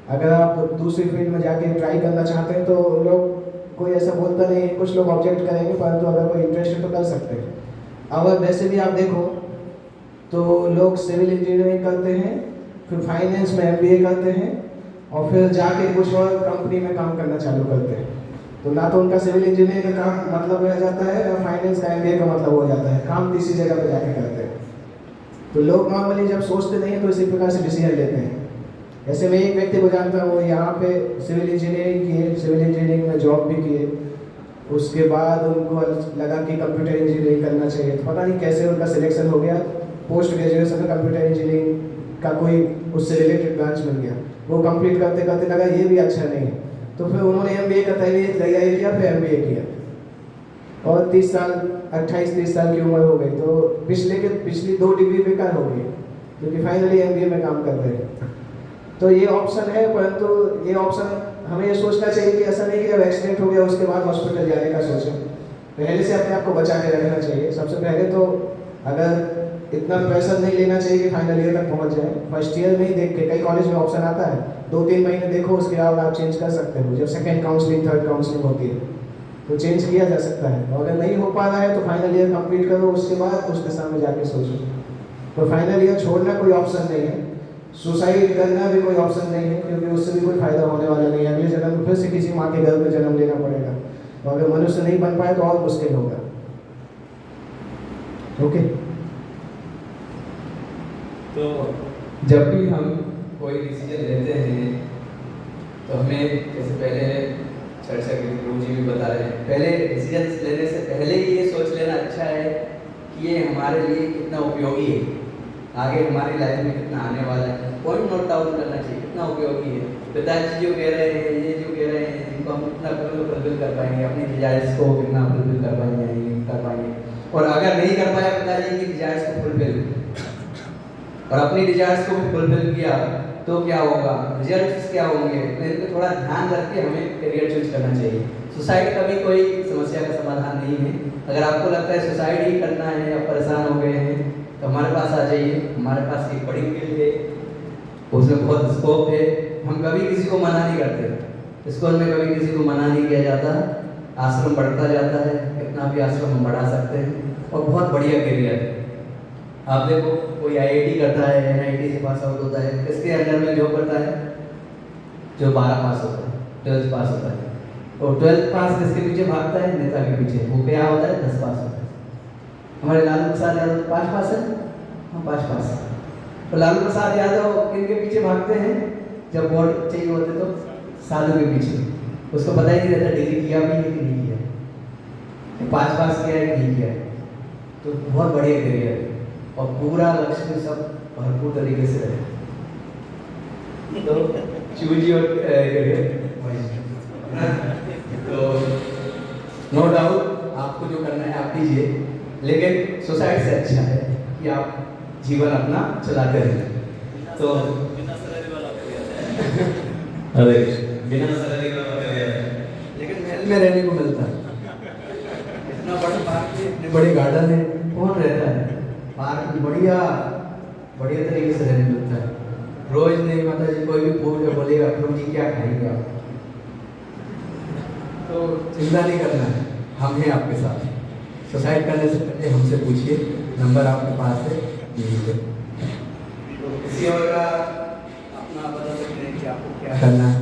अगर आप दूसरी फील्ड में जाके ट्राई करना चाहते हैं तो लोग कोई ऐसा बोलता नहीं है, कुछ लोग ऑब्जेक्ट करेंगे, परंतु अगर कोई इंटरेस्ट है तो कर सकते हैं। अगर वैसे भी आप देखो तो लोग सिविल इंजीनियरिंग करते हैं, फिर फाइनेंस में MBA करते हैं और फिर जाके कुछ और कंपनी में काम करना चालू करते हैं। तो ना तो उनका सिविल इंजीनियरिंग का काम मतलब रह जाता है, ना फाइनेंस का MBA का मतलब हो जाता है, काम तीसरी जगह पे जाके करते हैं। तो लोग नॉर्मली जब सोचते नहीं है तो इसी प्रकार से डिसीजन लेते हैं। ऐसे में एक व्यक्ति को जानता हूँ, वो यहाँ पे सिविल इंजीनियरिंग किए, सिविल इंजीनियरिंग में जॉब भी किए, उसके बाद उनको लगा कि कंप्यूटर इंजीनियरिंग करना चाहिए, तो पता नहीं कैसे उनका सिलेक्शन हो गया, पोस्ट ग्रेजुएशन में कंप्यूटर इंजीनियरिंग का कोई उससे रिलेटेड ब्रांच मिल गया। वो कंप्लीट करते करते लगा ये भी अच्छा नहीं है, तो फिर उन्होंने MBA का तैयारी किया, फिर MBA किया और 30 साल 28-30 साल की उम्र हो गई, तो पिछली 2 डिग्री बेकार हो गई, क्योंकि फाइनली MBA में काम कर रहे हैं। तो ये ऑप्शन है, परंतु ये ऑप्शन हमें ये सोचना चाहिए कि ऐसा नहीं कि जब एक्सीडेंट हो गया उसके बाद हॉस्पिटल जाने का सोचें, पहले से अपने आप को बचा के रखना चाहिए। सबसे पहले तो अगर इतना प्रेशर नहीं लेना चाहिए कि फाइनल ईयर तक पहुंच जाए, फर्स्ट ईयर में ही देख के, कई कॉलेज में ऑप्शन आता है 2-3 महीने देखो, उसके बाद आप चेंज कर सकते हो। जब सेकेंड काउंसलिंग, थर्ड काउंसलिंग होती है तो चेंज किया जा सकता है, और अगर नहीं हो पा रहा है तो फाइनल ईयर कंप्लीट करो, उसके बाद उस दिशा में जाके सोचो। तो फाइनल ईयर छोड़ना कोई ऑप्शन नहीं है, सुसाइड करना भी कोई ऑप्शन नहीं है, क्योंकि उससे भी कोई फायदा होने वाला नहीं है। अगले जन्म में फिर से किसी माँ के गर्भ में जन्म लेना पड़ेगा, तो अगर मनुष्य नहीं बन पाए तो और मुश्किल होगा। ओके, तो जब भी हम कोई डिसीजन लेते हैं तो हमें, जैसे पहले चर्चा की गुरु जी भी बता रहे हैं, पहले डिसीजन लेने से पहले ही ये सोच लेना अच्छा है कि ये हमारे लिए कितना उपयोगी है, आगे हमारी लाइफ में कितना आने वाला है। पॉइंट नोट डाउन करना चाहिए कितना उपयोगी है, पिताजी जो कह रहे हैं, ये जो कह रहे हैं, इनको हम कितना फुलफिल कर पाएंगे, अपनी डिजायर्स को कितना फुलफिल कर पाएंगे, और अगर नहीं कर पाया पिताजी की डिजायर्स को फुलफिल और अपनी डिजायर्स को भी फुलफिल किया तो क्या होगा, रिजल्ट्स क्या होंगे, इन पे थोड़ा ध्यान रख के हमें करियर चूज करना चाहिए। सुसाइड का भी कोई समस्या का समाधान नहीं है। अगर आपको लगता है सुसाइड ही करना है, आप परेशान हो गए हैं, तो हमारे पास आ जाइए, हमारे पास एक बड़ी फील्ड है उसमें बहुत स्कोप है। हम कभी किसी को मना नहीं करते, स्कूल में कभी किसी को मना नहीं किया जाता। आश्रम बढ़ता जाता है, कितना भी आश्रम हम बढ़ा सकते हैं और बहुत बढ़िया करियर है। आप देखो कोई IIT करता है, NIT से पास आउट होता है, किसके अंडर में जॉब करता है? जो 12 पास होता है, 12th पास होता है। और 12th पास किसके पीछे भागता है? नेता के पीछे। वो क्या होता है? 10 पास होता है। हमारे लालू प्रसाद यादव 5 पास है, हाँ 5 पास है। तो लालू प्रसाद यादव किनके पीछे भागते हैं? जब वोट चाहिए होते तो साधु के पीछे। उसको पता ही नहीं रहता डिग्री किया भी है कि नहीं किया, 5 पास किया है कि नहीं किया है। तो बहुत बढ़िया करियर है और पूरा लक्ष्य सब भरपूर तरीके से रहे। तो चूज योर करियर। तो नो डाउट आपको जो करना है आप कीजिए, लेकिन सोसाइटी से अच्छा है कि आप जीवन अपना चलाते रहें। तो अरे बिना सैलरी का करियर है, लेकिन महल में रहने को मिलता है। इतना बड़ा पार्क है, इतने बड़े गार्डन है, कौन रहता है? पार्क में बढ़िया बढ़िया तरीके से रहने मिलता है। रोज नहीं माता जी कोई भी पूछ बोलेगा प्रभु जी क्या खाएंगे आप, तो चिंता नहीं करना है, हम हैं आपके साथ। सुसाइड करने से पहले हमसे पूछिए, नंबर आपके पास है, यही है। तो किसी और का अपना बता सकते हैं कि आपको क्या करना है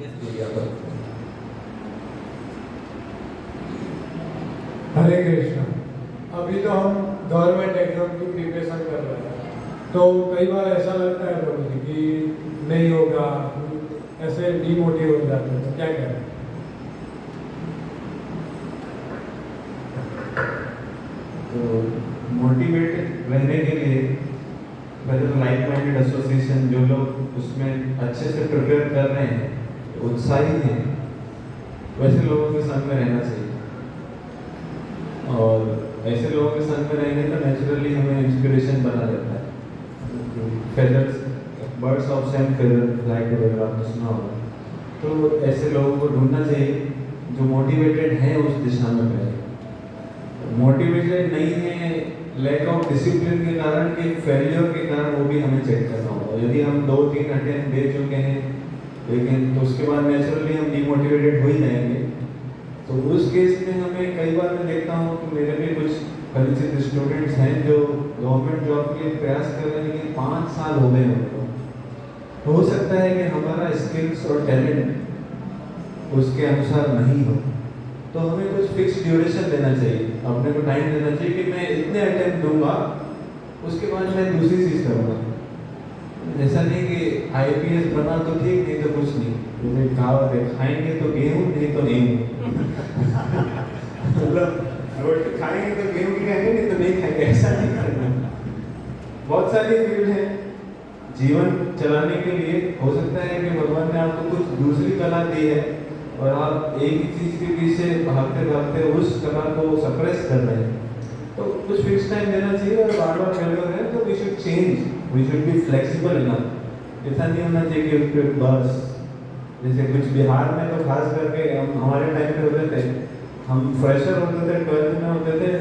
इस दुनिया पर। हरे कृष्णा। अभी तो हम गवर्नमेंट एग्जाम की प्रिपरेशन कर रहे हैं, तो कई बार ऐसा लगता है प्रभु जी कि नहीं होगा, ऐसे डीमोटिव हो जाते हैं, तो क्या करें? तो मोटिवेटेड रहने के लिए पहले तो लाइक माइंडेड एसोसिएशन, जो लोग उसमें अच्छे से प्रिपेयर कर रहे हैं, उत्साही हैं, वैसे लोगों के संग में रहना चाहिए। और ऐसे लोगों के संग में रहेंगे तो नेचुरली हमें इंस्पिरेशन बना रहता है। Feathers, birds of same feather fly together, आपने सुना होगा। तो ऐसे लोगों को ढूंढना चाहिए जो मोटिवेटेड हैं उस दिशा में पहले। मोटिवेटेड नहीं है, लैक ऑफ डिसिप्लिन के कारण कि फेलियर के कारण, वो भी हमें चेक करना होगा। यदि हम 2-3 अटेम्प्ट दे चुके हैं लेकिन तो उसके बाद नेचुरली हम डिमोटिवेटेड हो ही जाएंगे। तो उस केस में हमें कई बार मैं देखता हूँ कि मेरे भी कुछ परिचित स्टूडेंट्स हैं जो गवर्नमेंट जॉब के लिए प्रयास कर रहे हैं, लेकिन 5 साल हो गए उनको। हो सकता है कि हमारा स्किल्स और टैलेंट उसके अनुसार नहीं हो, तो हमें कुछ फिक्स ड्यूरेशन देना चाहिए, अपने को टाइम देना चाहिए कि मैं इतने अटेम्प्ट दूंगा, उसके बाद मैं दूसरी चीज़ करूँगा। ऐसा नहीं कि IPS बना तो ठीक, नहीं तो कुछ नहीं। जैसे कहावत है, खाएंगे तो गेहूँ, नहीं तो नहीं। मतलब रोटी खाएंगे तो गेहूँ की खाएंगे, नहीं तो नहीं खाएंगे, ऐसा नहीं करना। बहुत सारी फील्ड है जीवन चलाने के लिए। हो सकता है कि भगवान ने आपको कुछ दूसरी कला दी है और आप एक ही चीज़ के पीछे भागते भागते उस कला को सप्रेस कर रहे हैं, तो कुछ फिक्स टाइम देना चाहिए। और बार बार फेलियर है तो we should change, we should be flexible enough. ऐसा नहीं होना चाहिए कि उसके बस, जैसे कुछ बिहार में तो खास करके हमारे टाइम पे होते थे, हम फ्रेशर होते थे, 12th में होते थे,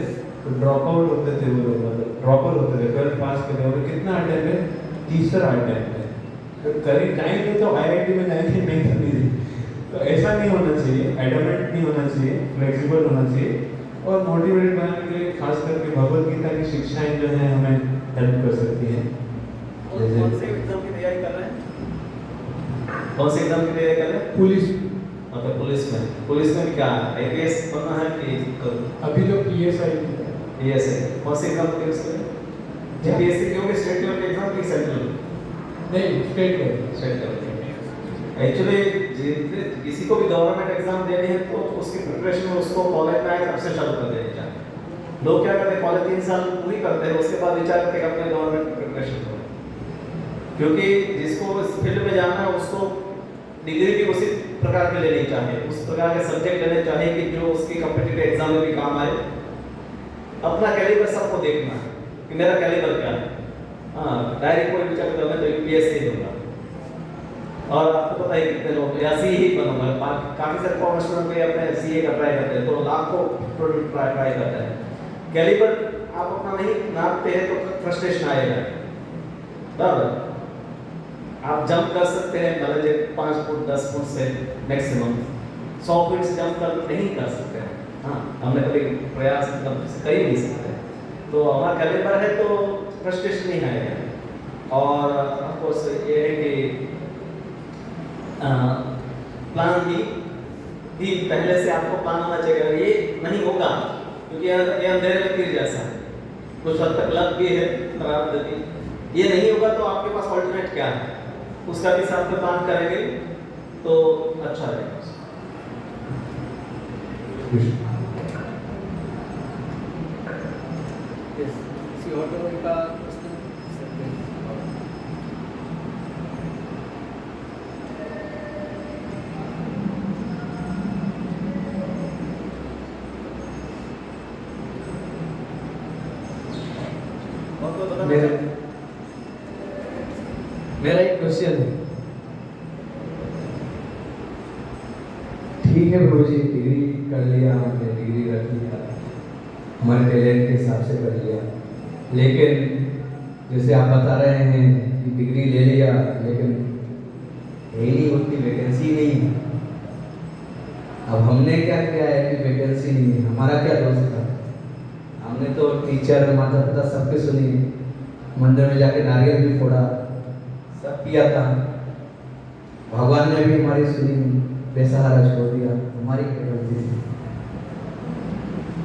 तो ड्रॉप आउट होते थे वो लोग, मतलब ड्रॉपर होते थे 12th पास करने वाले। कितना अटेम्प्ट है? तीसरा अटेम्प्ट है। तो करें जाएंगे तो IIT में जाएंगे, नहीं तो नहीं। तो ऐसा नहीं होना चाहिए, एडमेंट नहीं होना चाहिए, फ्लेक्सिबल होना चाहिए। और मोटिवेटेड बनाने के लिए खास करके भगवद गीता की शिक्षाएं जो हैं हमें हेल्प कर सकती हैं। कौन से एग्जाम की तैयारी कर रहे हैं? कौन से एग्जाम की तैयारी कर रहे हैं? पुलिस। मतलब पुलिस में क्या IPS बनना है कि अभी जो PSI PSI? कौन से एग्जाम के लिए? PSI क्योंकि स्टेट लेवल के एग्जाम की सेंट्रल नहीं, स्टेट लेवल। एक्चुअली किसी को भी गवर्नमेंट एग्जाम देनी है तो उसकी प्रिपरेशन उसको कॉलेज में आए तब से चालू कर देनी चाहिए। लोग क्या करते हैं, कॉलेज 3 साल पूरी करते हैं, उसके बाद विचार करते हैं अपने गवर्नमेंट की प्रिपरेशन करो। क्योंकि जिसको इस फील्ड में जाना है उसको डिग्री भी उसी प्रकार की लेनी चाहिए, उस प्रकार के सब्जेक्ट लेने चाहिए कि जो उसकी कॉम्पिटिटिव एग्जाम में भी काम आए। अपना कैलिबर सबको देखना है कि मेरा कैलिबर क्या है। हाँ, डायरेक्ट कोई विचार करता है तो UPSC दूंगा, और आपको पता है कितने लोग या CA ही बनूंगा। काफ़ी सारे फॉर्मर स्टूडेंट को अपने CA का ट्राई करते हैं, तो लाखों स्टूडेंट ट्राई करते हैं। कैलिबर आप अपना नहीं नापते हैं तो फ्रस्ट्रेशन आएगा, बराबर। आप जंप कर सकते हैं, मतलब जो 5 फुट 10 फुट से मैक्सिमम 100 फीट से जंप कर नहीं कर सकते हैं। हाँ, हमने कभी प्रयास मतलब कर ही नहीं सकते। तो हमारा कैलिबर है तो फ्रस्ट्रेशन नहीं आएगा। और ऑफकोर्स ये है कि प्लान भी पहले से आपको प्लान होना चाहिए। ये नहीं होगा क्योंकि ये अंधेरे में तीर जैसा है, कुछ हद तक लक भी है, प्रारब्ध भी। ये नहीं होगा तो आपके पास ऑल्टरनेट क्या है, उसका भी साथ में प्लान करेंगे तो अच्छा रहेगा। किसी और टॉपिक का प्रश्न पूछ सकते हैं? और कोई बताना मेरा चाहते हैं? मेरा एक क्वेश्चन है। ठीक है प्रभु जी, डिग्री कर लिया हमने, डिग्री रख लिया, हमारे टैलेंट के हिसाब से कर लिया, लेकिन जैसे आप बता रहे हैं कि डिग्री ले लिया लेकिन है नहीं, उतनी वैकेंसी नहीं है। अब हमने क्या किया है कि वैकेंसी नहीं है, हमारा क्या दोष था? हमने तो टीचर माता पिता सबके सुनी, मंदिर में जाके नारियल भी फोड़ा, सब किया था, भगवान ने भी हमारी सुनी नहीं, बेसहारा छोड़ दिया, हमारी क्या गलती थी?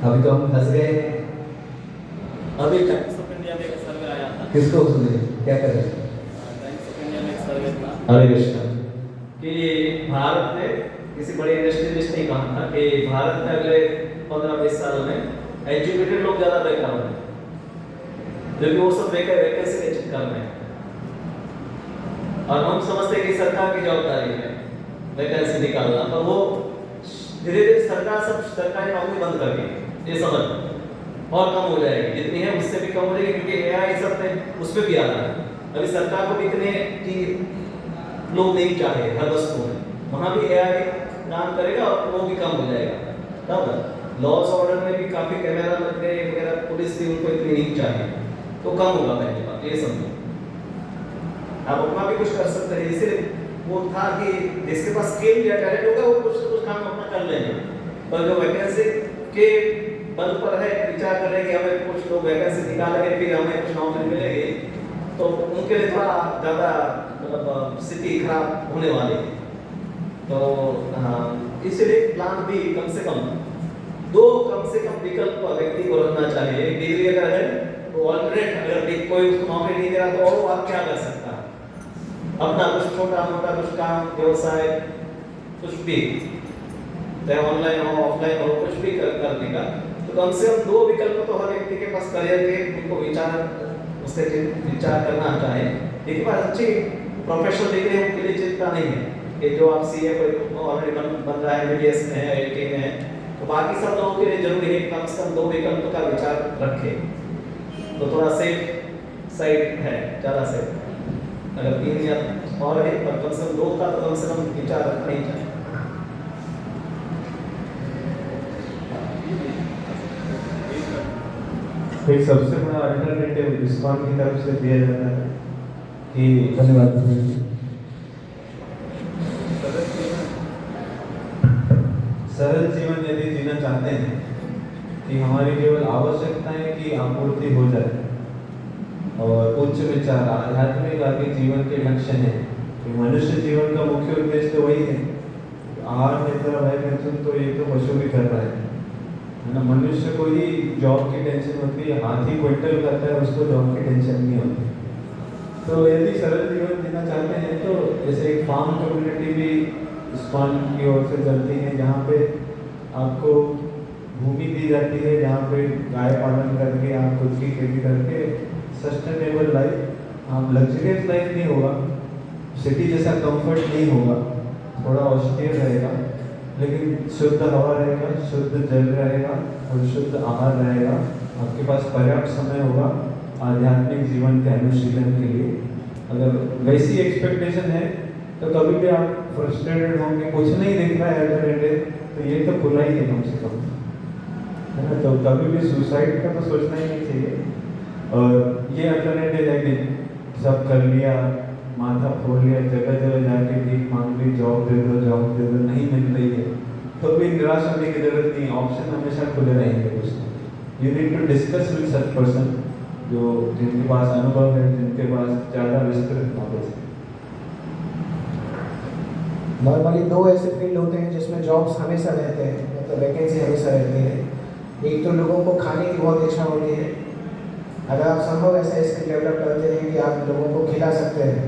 अभी तो हम फंस गए। अभी टाइम्स ऑफ इंडिया में एक सर्वे आया था। किसको सुने, क्या करें? टाइम्स ऑफ इंडिया में एक सर्वे था, हरे कृष्ण, कि भारत में किसी बड़े इंडस्ट्रियलिस्ट ने कहा था कि भारत में अगले 15-20 साल में एजुकेटेड लोग ज़्यादा बेकार होंगे, क्योंकि वो सब वैकेंसी के चक्कर में। और हम समझते हैं कि सरकार की जवाबदारी है वैकेंसी निकालना, पर वो धीरे धीरे सरकार सब सरकारी नौकरी बंद कर दी, ये समझ और कम हो जाएगी, जितनी है उससे भी कम हो जाएगी, क्योंकि एआई सब पे उस पर भी आ रहा है। अभी सरकार को भी इतने कि लोग नहीं चाहिए हर वस्तु में, वहाँ भी एआई काम करेगा और वो भी कम हो जाएगा। तब लॉस ऑर्डर में भी काफ़ी कैमरा लग गए वगैरह, पुलिस भी उनको इतनी नहीं चाहिए, तो कम होगा पहली बात, ये समझो। आप अपना भी कुछ कर सकते हैं, इसलिए वो था कि जिसके पास स्किल या टैलेंट होगा वो कुछ ना कुछ काम अपना कर लेंगे, पर जो वैकेंसी के बल पर है, विचार कर रहे हैं कि हमें कुछ लोग वैकेंसी निकालेंगे फिर हमें कुछ नौकरी मिलेगी, तो उनके लिए थोड़ा ज़्यादा मतलब स्थिति खराब होने वाली है। तो हाँ, इसलिए प्लान भी कम से कम विकल्प व्यक्ति को रखना चाहिए। डिग्री अगर है तो ऑल्टरनेट, अगर कोई उसको नौकरी नहीं दे रहा तो और आप क्या कर सकता है, अपना कुछ छोटा मोटा कुछ काम, व्यवसाय, कुछ भी, चाहे ऑनलाइन हो ऑफलाइन हो, कुछ भी कर देगा। तो कम से कम 2 विकल्प तो हर व्यक्ति के पास करियर के उनको उससे विचार करना चाहिए। देखिए बात अच्छी प्रोफेशनल डिग्री है, उनके लिए चिंता नहीं है कि जो आप सीए कोई ऑलरेडी बन रहा है, बीडीएस में है, आईटी में है, तो बाकी सब लोगों के लिए जरूरी है कि कम से कम 2 विकल्प का विचार रखें, तो थोड़ा सेफ साइड है, ज़्यादा सेफ। अगर 3 या और है पर कम से कम 2 का तो कम से कम विचार रखना ही चाहिए। एक सबसे बड़ा अल्टरनेटिव इस्कॉन की तरफ से दिया जाता है कि धन्यवाद। सरल जीवन यदि जीना चाहते हैं कि हमारी केवल आवश्यकताएं की आपूर्ति हो जाए और उच्च विचार आध्यात्मिक आगे जीवन के लक्ष्य हैं, तो मनुष्य जीवन का मुख्य उद्देश्य तो वही है। आहार निद्रा भय मैथुन तो ये तो पशु भी कर रहा है ना। मनुष्य को ही जॉब की टेंशन होती है, हाथी क्विंटल करता है, उसको जॉब की टेंशन नहीं होती। तो यदि सरल जीवन जीना चाहते हैं तो जैसे एक फार्म कम्युनिटी भी इस्कॉन की ओर से चलती है, जहाँ पे आपको भूमि दी जाती है, जहाँ पे गाय पालन करके आप खुद की खेती करके सस्टेनेबल लाइफ, आप लग्जरियस लाइफ नहीं होगा, सिटी जैसा कंफर्ट नहीं होगा, थोड़ा ऑस्टियर रहेगा, लेकिन शुद्ध हवा रहेगा, शुद्ध जल रहेगा और शुद्ध आहार रहेगा। आपके पास पर्याप्त समय होगा आध्यात्मिक जीवन के अनुशीलन के लिए। अगर वैसी एक्सपेक्टेशन है तो कभी भी आप फ्रस्ट्रेटेड होंगे, कुछ नहीं दिख रहा है अल्टरनेटिव, तो ये तो खुला ही है कम से कम, है ना। तो कभी भी सुसाइड का तो सोचना ही नहीं चाहिए। और ये अल्टरनेटिव है कि सब कर लिया, माथा फोड़ लिया, जगह जगह जाके भीख मांग ली, जॉब दे दो, नहीं मिल रही है, तो भी निराश होने की जरूरत नहीं, ऑप्शन हमेशा खुले रहेंगे कुछ ना। You need to discuss with such person जो जिनके पास अनुभव है, जिनके पास ज़्यादा विस्तृत नॉलेज है। नॉर्मली दो ऐसे फील्ड होते हैं जिसमें जॉब्स हमेशा रहते हैं, मतलब वैकेंसी हमेशा रहती है। एक तो लोगों को खाने की बहुत इच्छा होती है, अगर आप संभव ऐसा स्किल डेवलप करते हैं कि आप लोगों को खिला सकते हैं,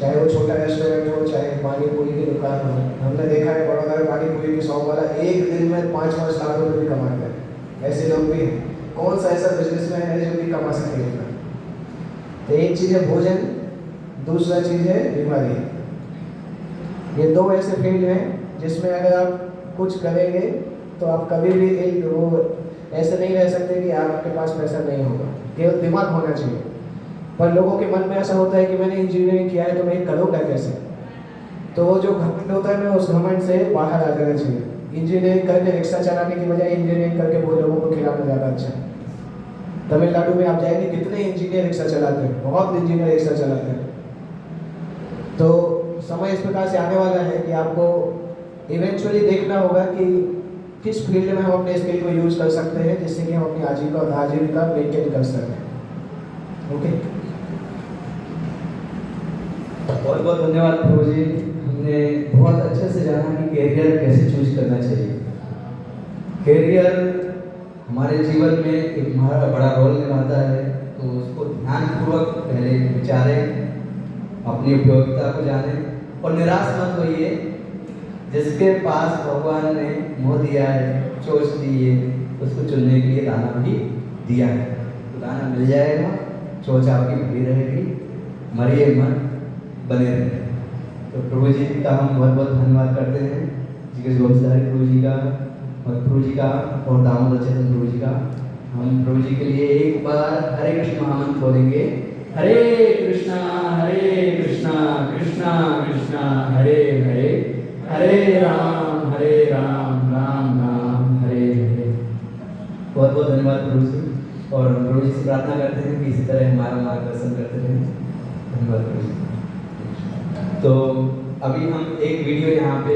चाहे वो छोटा रेस्टोरेंट हो, चाहे पानी पूरी की दुकान हो। हमने देखा है बड़ौदा में पानी पूरी की शॉप वाला एक दिन में 5-5 लाख रुपये भी कमाता है, ऐसे लोग भी हैं। कौन सा ऐसा बिजनेसमैन है जो भी कमा सके इतना? तो एक चीज़ है भोजन, दूसरा चीज़ है बीमारी। ये दो ऐसे फील्ड हैं जिसमें अगर आप कुछ करेंगे तो आप कभी भी वो ऐसे नहीं रह सकते कि आपके पास पैसा नहीं होगा, केवल दिमाग होना चाहिए। पर लोगों के मन में ऐसा होता है कि मैंने इंजीनियरिंग किया है तो मैं करूँगा कैसे? तो वो जो घमंड होता है ना, उस घमंड से बाहर आ जाना चाहिए। इंजीनियरिंग करके रिक्शा चलाने की बजाय इंजीनियरिंग करके वो लोगों को खिलाना ज़्यादा अच्छा है। तमिलनाडु में आप जाएंगे, कितने इंजीनियर रिक्शा चलाते हैं, बहुत इंजीनियर रिक्शा चलाते हैं। तो समय इस प्रकार से आने वाला है कि आपको इवेंचुअली देखना होगा कि किस फील्ड में हम अपने स्किल को यूज कर सकते हैं जिससे कि हम अपनी आजीविका मेंटेन कर सकें। ओके, बहुत बहुत धन्यवाद प्रभु जी। हमने बहुत अच्छे से जाना कि कैरियर कैसे चूज करना चाहिए। कैरियर हमारे जीवन में एक हमारा बड़ा रोल निभाता है, तो उसको ध्यानपूर्वक पहले विचारें, अपनी उपयोगिता को जानें और निराश मत होइए। जिसके पास भगवान ने मोह दिया है, चोच दी है, उसको चुनने के लिए दाना भी दिया है, तो दाना मिल जाएगा, चोच आपकी भरी रहेगी, मरिए मत, बने रहे। तो प्रभु जी का हम बहुत बहुत धन्यवाद करते हैं, जी गोविंदधारी प्रभु जी का, प्रभु जी का और दामोदर चेतन प्रभु जी का। हम प्रभु जी के लिए एक बार हरे कृष्ण महामंत्र बोलेंगे। हरे कृष्णा कृष्णा कृष्णा हरे हरे, हरे राम राम राम हरे हरे। बहुत बहुत धन्यवाद प्रभु जी, और प्रभु जी से प्रार्थना करते हैं कि इसी तरह हमारा मार्गदर्शन करते रहें। धन्यवाद प्रभु जी। तो अभी हम एक वीडियो यहाँ पे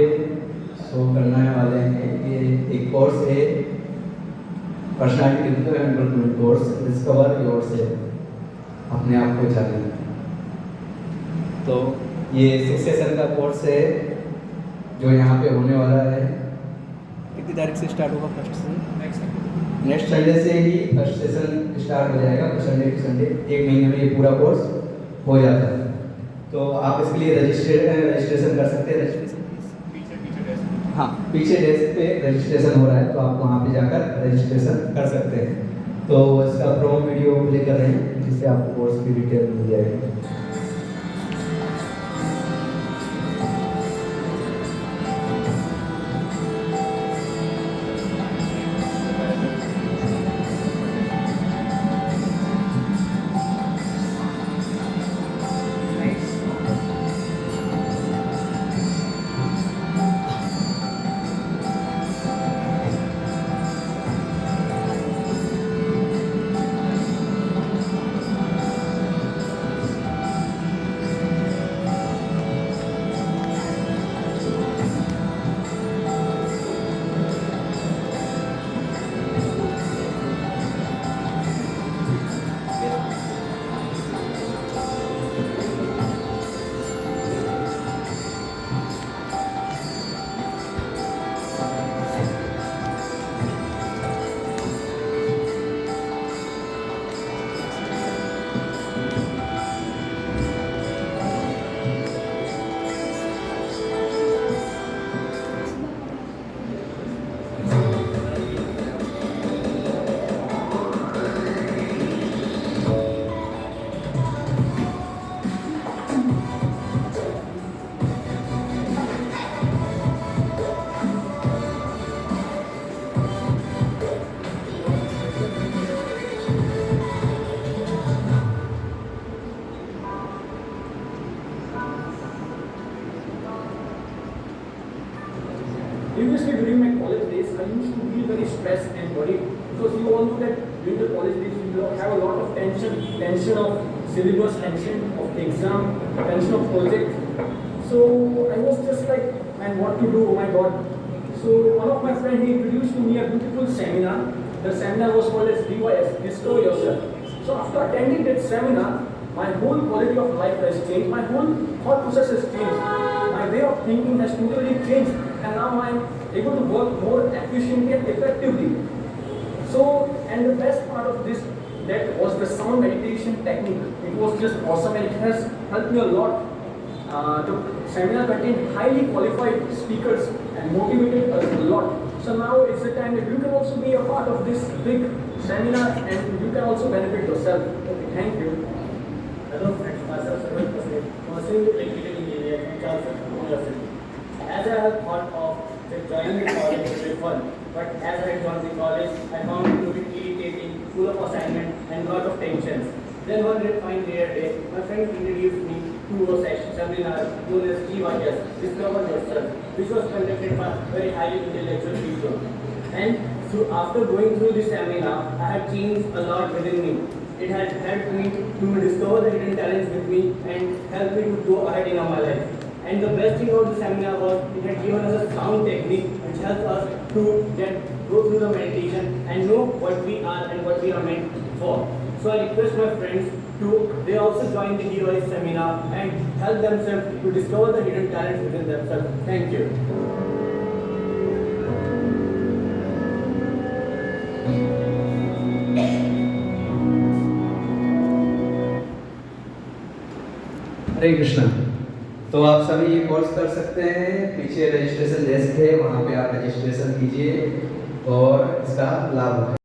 शो करने वाले हैं। ये एक कोर्स है, personality development course, discover yourself, अपने आप को जानना। तो ये 6 सेशन का कोर्स है जो यहाँ पे होने वाला है। कितनी तारीख से स्टार्ट होगा फर्स्ट सेशन? नेक्स्ट संडे से ही फर्स्ट सेशन स्टार्ट हो जाएगा, तो संडे टू संडे 1 महीने में ये पूरा कोर्स हो जाता है। तो आप इसके लिए रजिस्ट्रेशन कर सकते हैं। रजिस्ट्रेशन हाँ, पीछे डेस्क पे रजिस्ट्रेशन हो रहा है, तो आप वहाँ पे जाकर रजिस्ट्रेशन कर सकते हैं। तो इसका प्रोमो वीडियो प्ले कर रहे हैं जिससे आपको कोर्स की डिटेल मिल जाएगी। Previously, during my college days, I used to feel very stressed and worried because you all know that during the college days you have a lot of tension of syllabus, tension of exam, attention of project. So I was just like, man, what to do? Oh my God. So one of my friends, he introduced to me a beautiful seminar. The seminar was called as DYS, Discover Yourself. So after attending that seminar, my whole quality of life has changed. My whole thought process has changed. My way of thinking has totally changed. And now I'm able to work more efficiently and effectively. So, and the best part of this, that was the sound meditation technique. It was just awesome and it has helped me a lot. The seminar contained highly qualified speakers and motivated us a lot. So now it's the time that you can also be a part of this big seminar and you can also benefit yourself. Okay, thank you. Hello friends, myself Saroj Pasre, pursuing electrical engineering from Charles University. As I had thought of joining the college to be fun, but as I joined the college, I found it to be irritating, full of assignment and lot of tensions. Then one fine rare day, my friend introduced me to a seminar known as DYS, Discover Yourself, which was conducted by very highly intellectual people. And so after going through this seminar, I had changed a lot within me. It had helped me to discover the hidden talents with me and helped me to go ahead in my life. And the best thing about the seminar was it had given us a sound technique which helps us to go through the meditation and know what we are and what we are meant for. So I request my friends they also join the DYS seminar and help themselves to discover the hidden talents within themselves. Thank you. हरे कृष्णा। तो आप सभी ये कोर्स कर सकते हैं, पीछे रजिस्ट्रेशन डेस्क है, वहाँ पे आप रजिस्ट्रेशन कीजिए और इसका लाभ उठाइए।